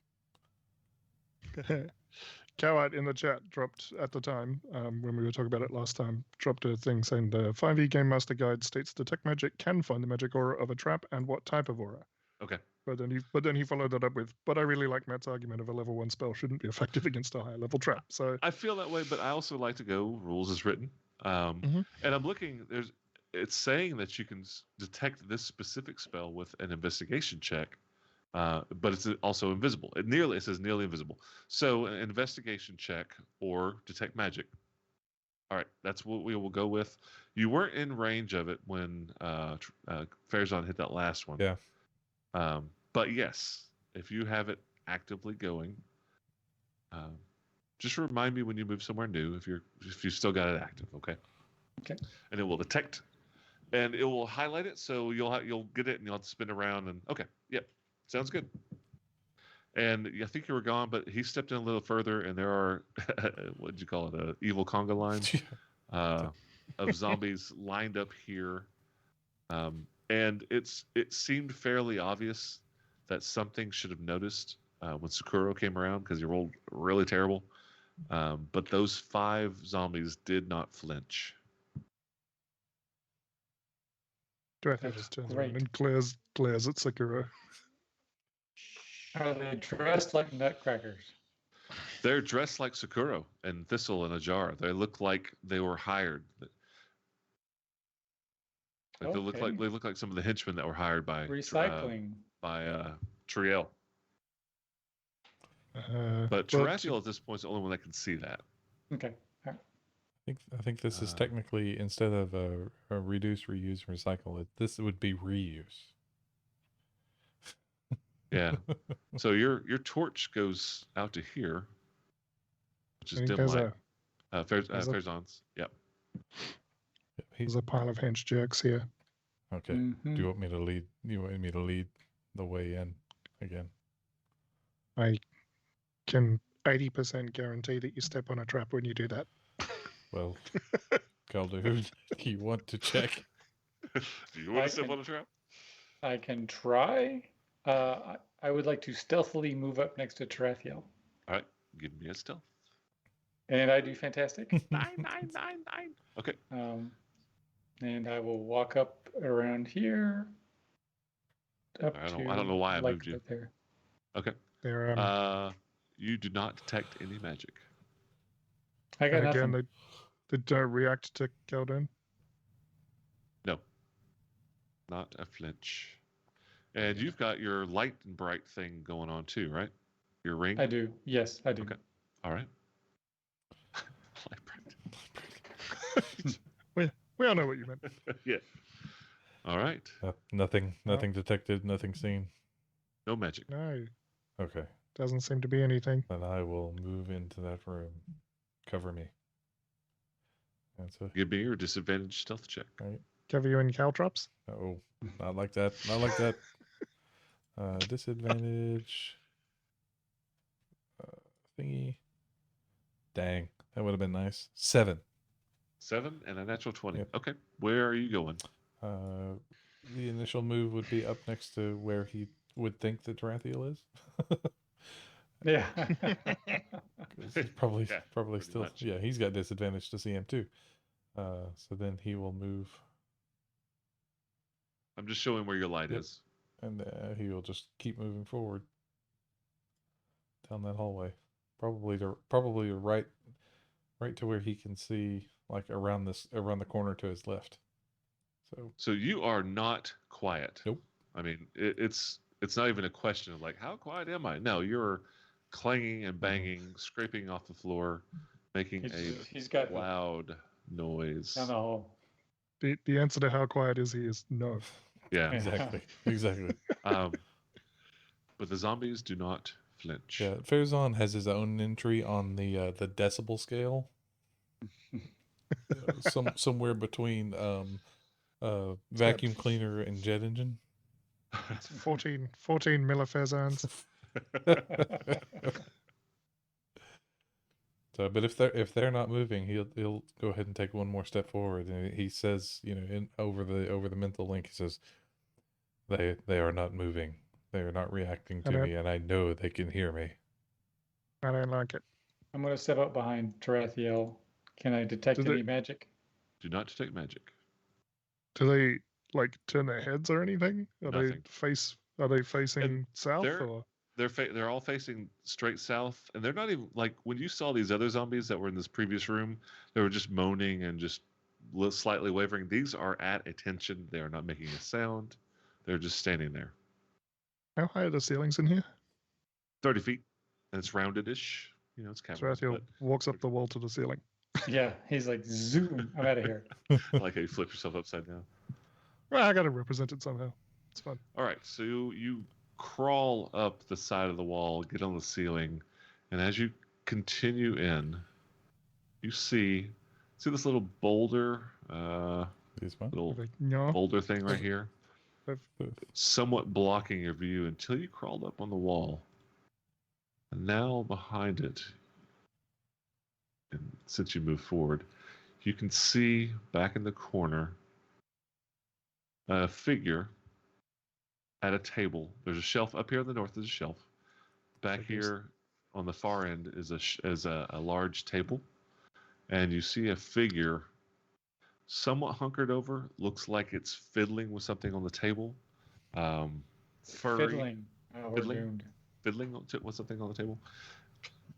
Cowart in the chat dropped at the time, when we were talking about it last time, dropped a thing saying the 5e Game Master Guide states Detect Magic can find the magic aura of a trap and what type of aura. Okay. But then he followed that up with, but I really like Matt's argument of a level 1 spell shouldn't be effective against a higher level trap. So I feel that way, but I also like to go rules as written. And I'm looking. It's saying that you can detect this specific spell with an investigation check, but it's also invisible. It says nearly invisible. So an investigation check or detect magic. All right, that's what we will go with. You weren't in range of it when Farazan hit that last one. Yeah. But yes, if you have it actively going, just remind me when you move somewhere new if you still got it active, okay? Okay. And it will detect, and it will highlight it, so you'll get it, and you'll have to spin around. And okay, yep, sounds good. And I think you were gone, but he stepped in a little further, and there are what did you call it? Evil conga lines of zombies lined up here. And it seemed fairly obvious that something should have noticed when Sakuro came around because he rolled really terrible. But those 5 zombies did not flinch. Drathiel just turns Great. around and glares at Sakura. Are they dressed like nutcrackers? They're dressed like Sakuro and Thistle in a jar. They look like they were hired. Like they look like some of the henchmen that were hired by Recycling. by Triel. But Tarathiel at this point is the only one that can see that. Okay. All right. I think this is technically, instead of a reduce, reuse, recycle, this would be reuse. Yeah. So your torch goes out to here, which is dim light. Farazan's. Yep. There's a pile of hench jerks here. Okay. Do you want me to lead? You want me to lead the way in again? I can 80% guarantee that you step on a trap when you do that. Well, Caldoon, do you want to check? Do you want to step on a trap? I can try. I would like to stealthily move up next to Tarathiel. All right, give me a stealth. And I do fantastic. 9. Okay. And I will walk up around here. I don't know why I moved you. Right there. Okay. They're you do not detect any magic. I got again, nothing. they don't react to Caldoon. No. Not a flinch. And you've got your light and bright thing going on too, right? Your ring? I do. Yes, I do. Okay. All right. Light bright. We all know what you meant. Yeah. All right. Nothing detected, nothing seen. No magic. No, Okay. doesn't seem to be anything. Then I will move into that room. Cover me. That's a Give me your disadvantage stealth check. Cover you in caltrops? oh, not like that. Not like that. Disadvantage. Thingy. Dang, that would have been nice. 7. 7 and a natural 20. Yep. Okay. Where are you going? The initial move would be up next to where he would think that Tarathiel is. Yeah. He's probably Yeah, probably pretty still much. yeah, he's got disadvantage to see him too. So then he will move I'm just showing where your light Yep. is. and he will just keep moving forward down that hallway. Probably right to where he can see, like around the corner to his left. So you are not quiet. Nope. I mean, it's not even a question of like, how quiet am I? No, you're clanging and banging, scraping off the floor, making he's got loud noise. down the hall. The answer to how quiet is he is no. Yeah. Exactly. But the zombies do not flinch. Yeah, Farazan has his own entry on the decibel scale. Somewhere between vacuum cleaner and jet engine. It's 14 millifazans. So, but if they're not moving, he'll go ahead and take one more step forward, and he says, over the mental link, he says, they are not moving, they are not reacting to me, and I know they can hear me. I don't like it. I'm going to step up behind Tarathiel. Can I detect Do any they- magic? Do not detect magic. Do they like turn their heads or anything? Are Nothing. they facing south they're- or? They're all facing straight south, and they're not even like when you saw these other zombies that were in this previous room. They were just moaning and just slightly wavering. These are at attention. They are not making a sound. They're just standing there. How high are the ceilings in here? 30 feet, and it's rounded-ish. It's cavernous, Tarathiel walks up the wall to the ceiling. Yeah, he's like, zoom, I'm out of here. but like how you flip yourself upside down. Well, I got to represent it somehow. It's fun. All right, so you crawl up the side of the wall, get on the ceiling, and as you continue in, you see this little boulder, These ones? little Like, no. boulder thing right here, I've- somewhat blocking your view until you crawled up on the wall. And now behind it, and since you move forward, you can see back in the corner a figure at a table. There's a shelf up here in the north. There's a shelf. Back Figures. here on the far end is a large table, and you see a figure somewhat hunkered over. Looks like it's fiddling with something on the table. Furry, Fiddling. Oh, we're Fiddling? doomed. fiddling with something on the table.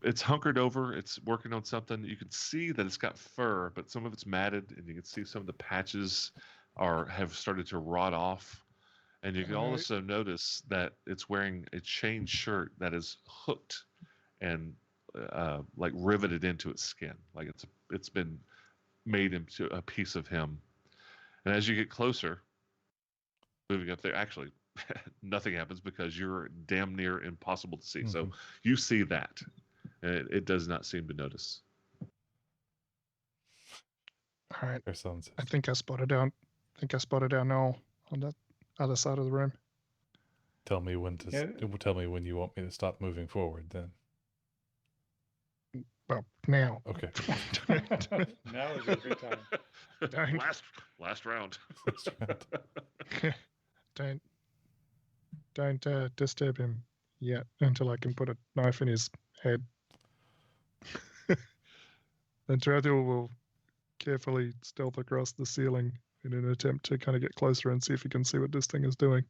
It's hunkered over. It's working on something. You can see that it's got fur, but some of it's matted, and you can see some of the patches have started to rot off. And you can Alright. also notice that it's wearing a chain shirt that is hooked and like riveted into its skin, like it's been made into a piece of him. And as you get closer, moving up there, actually, nothing happens because you're damn near impossible to see. So Mhm. you see that, and it does not seem to notice. All right. Their son says. I think I spotted down. Now on that other side of the room. Tell me when to. Yeah. Tell me when you want me to stop moving forward. Then. Well, now. Okay. Now is a good time. Dang. last round. Don't disturb him yet until I can put a knife in his head. Then Tarathiel will carefully stealth across the ceiling in an attempt to kind of get closer and see if he can see what this thing is doing.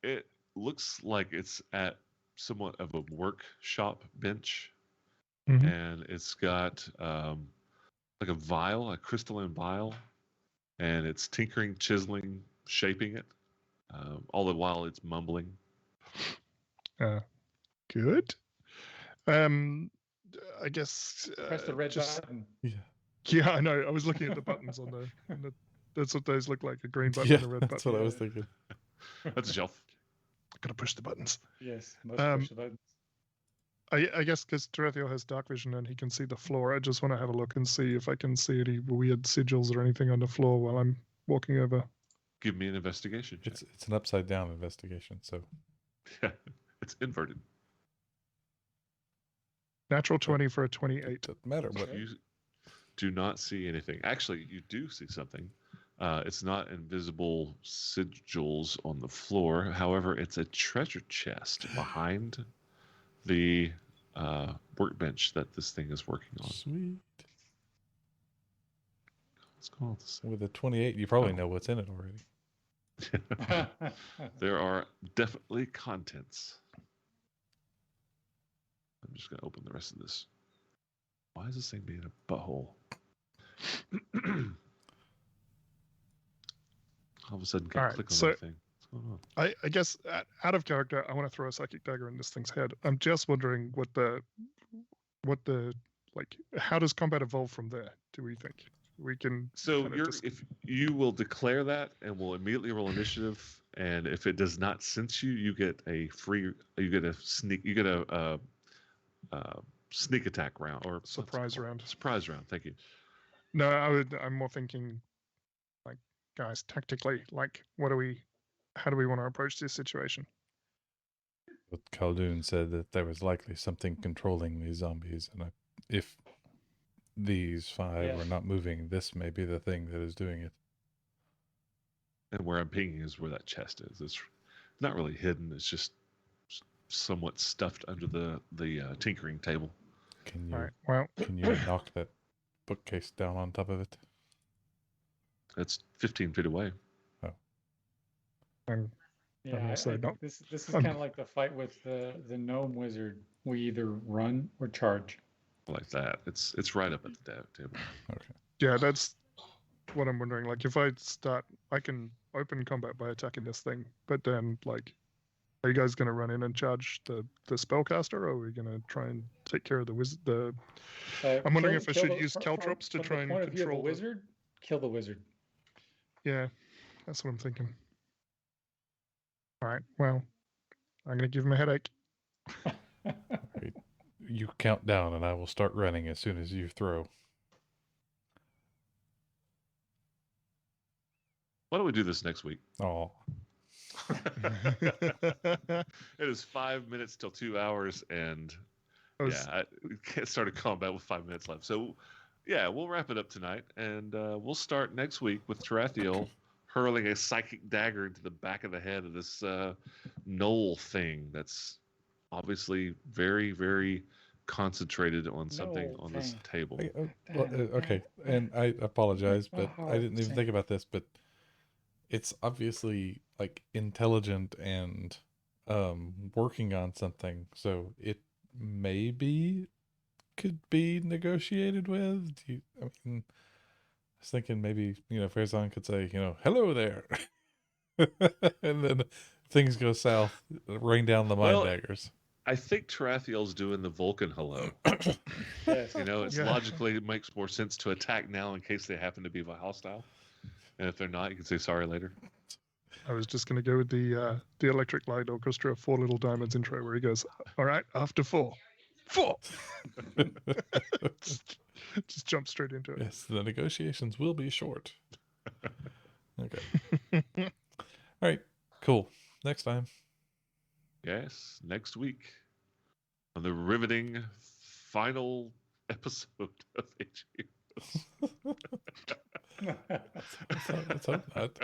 It looks like it's at somewhat of a workshop bench, Mhm. and it's got like a vial, a crystalline vial, and it's tinkering, chiseling, shaping it. All the while it's mumbling. Good. I guess. Press the red just- button. Yeah. Yeah, I know. I was looking at the buttons on the. That's what those look like—a green button Yeah. and a red That's button. what I was Yeah. thinking. That's a shelf. Gotta push the buttons. Yes, must push the buttons. I guess because Tarathiel has dark vision and he can see the floor. I just want to have a look and see if I can see any weird sigils or anything on the floor while I'm walking over. Give me an investigation check. It's an upside down investigation. So It's inverted. Natural 20 for a 28. it doesn't matter what. Okay. You do not see anything. Actually, you do see something. It's not invisible sigils on the floor. However, it's a treasure chest behind the workbench that this thing is working on. Sweet. Let's call this. With a 28, you probably Oh. know what's in it already. There are definitely contents. I'm just going to open the rest of this. Why is this thing being a butthole? All of a sudden, All right, click on so- that thing. What's going on? I guess out of character, I want to throw a psychic dagger in this thing's head. I'm just wondering what the like. How does combat evolve from there? Do we think we can? So kinda if you will declare that, and we'll immediately roll initiative, and if it does not sense you, you get a sneak attack round or Surprise round. Surprise round. Thank you. No, I'm more thinking, like, guys, tactically, like, how do we want to approach this situation? But Khaldun said that there was likely something controlling these zombies, and if these five Yeah. are not moving, this may be the thing that is doing it. And where I'm pinging is where that chest is. It's not really hidden. It's just somewhat stuffed under the tinkering table. Can you All right. Well, can you knock that bookcase down on top of it? It's 15 feet away. I'm Yeah, I'm I also think not. this is I'm- kind of like the fight with the gnome wizard. We either run or charge. Like that. It's right up at the table. Okay. Yeah, that's what I'm wondering. Like, if I start, I can open combat by attacking this thing, but then, like, are you guys going to run in and charge the spellcaster, or are we going to try and take care of the wizard? I'm wondering if I should use caltrops to try and From the point of view of a control the. wizard, kill the wizard. Yeah, that's what I'm thinking. All right. Well, I'm going to give him a headache. Right. You count down, and I will start running as soon as you throw. Why don't we do this next week? Oh, It is 5 minutes till 2 hours, and we can't start a combat with 5 minutes left. So, yeah, we'll wrap it up tonight, and we'll start next week with Tarathiel hurling a psychic dagger into the back of the head of this knoll thing that's obviously very, very concentrated on something Knoll on this thing. table. okay. And I apologize, but Oh, I didn't even same. think about this, but it's obviously like intelligent and working on something, so it maybe could be negotiated with. I mean, I was thinking maybe, Farazan could say, hello there. And then things go south, rain down the mind Well, daggers. I think Tarathiel's doing the Vulcan hello. Yes. It's Yeah. logically, it makes more sense to attack now in case they happen to be hostile. And if they're not, you can say sorry later. I was just going to go with the Electric Light Orchestra 4 Little Diamonds intro, where he goes, "All right, after 4, 4." Just jump straight into it. Yes, the negotiations will be short. Okay. All right, cool. Next time. Yes, next week on the riveting final episode of HQ. Let's hope not.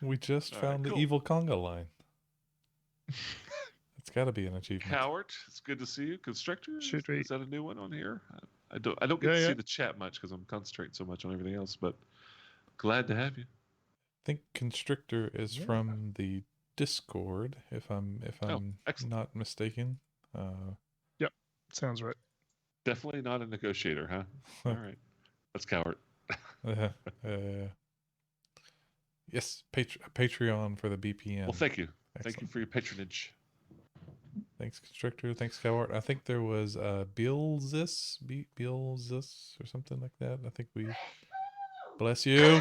We just All right, found the cool. evil conga line. It's got to be an achievement. Howard, it's good to see you. Constrictor, Should we- is that a new one on here? I don't get to see the chat much because I'm concentrating so much on everything else. But glad to have you. I think Constrictor is Yeah. from the Discord, if I'm excellent. not mistaken. Sounds right. Definitely not a negotiator, huh? All right, that's Coward. Yes, Patreon for the BPM. Well, thank you. Thank you Excellent. for your patronage. Thanks, Constrictor. Thanks, Cowart. I think there was Beelzus or something like that. I think we bless you.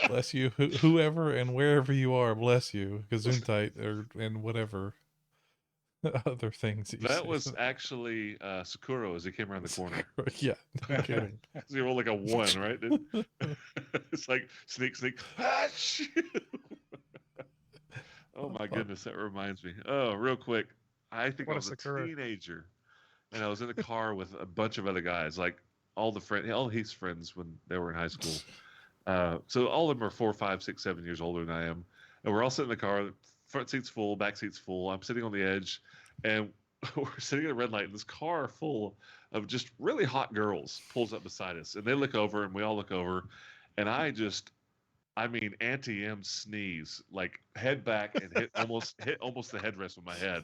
Bless you, whoever and wherever you are. Bless you, Gesundheit, and whatever other things. You That say. was actually Sakura as he came around the corner. Yeah, no kidding. So you roll like a 1, right? It's like sneak. Ah, shoot. Oh my goodness, that reminds me. Oh, real quick. I think What I a was a Sakura. teenager, and I was in a car with a bunch of other guys, like all Heath's friends when they were in high school. So all of them are 4, 5, 6, 7 years older than I am, and we're all sitting in the car. Front seat's full, back seat's full. I'm sitting on the edge, and we're sitting at a red light, and this car full of just really hot girls pulls up beside us, and they look over, and we all look over, and Auntie M sneeze, like head back and hit almost the headrest with my head.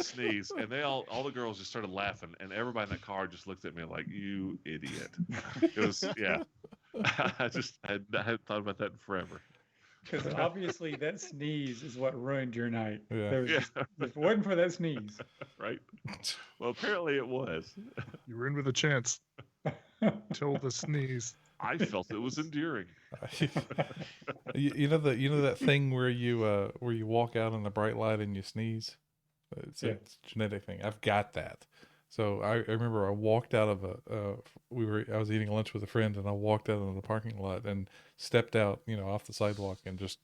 Sneeze, and all the girls just started laughing, and everybody in that car just looked at me like, "You idiot." It was, yeah. I hadn't thought about that in forever. Because obviously that sneeze is what ruined your night. Yeah. There was Yeah. just, if it wasn't for that sneeze. Right? Well, apparently it was. You were in with a chance till the sneeze. I felt it was endearing. you know that thing where you walk out in the bright light and you sneeze. It's a genetic thing. I've got that. So I remember I walked out of I was eating lunch with a friend, and I walked out into the parking lot and stepped out, off the sidewalk, and just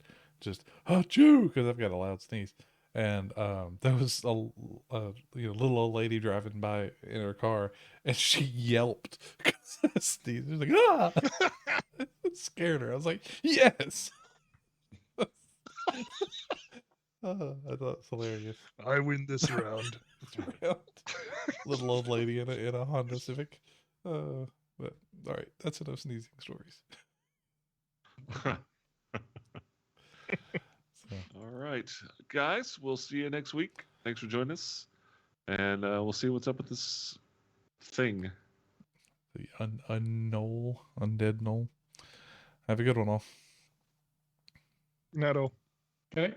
achoo, because I've got a loud sneeze. And there was a little old lady driving by in her car, and she yelped because I sneezed. She was like, "Ah!" It scared her. I was like, "Yes." I thought it was hilarious. I win this round. little old lady in a Honda Civic. But all right, that's enough sneezing stories. So, All right, guys, we'll see you next week. Thanks for joining us, and we'll see what's up with this thing. the undead knoll. Have a good one, all. Not all. Okay.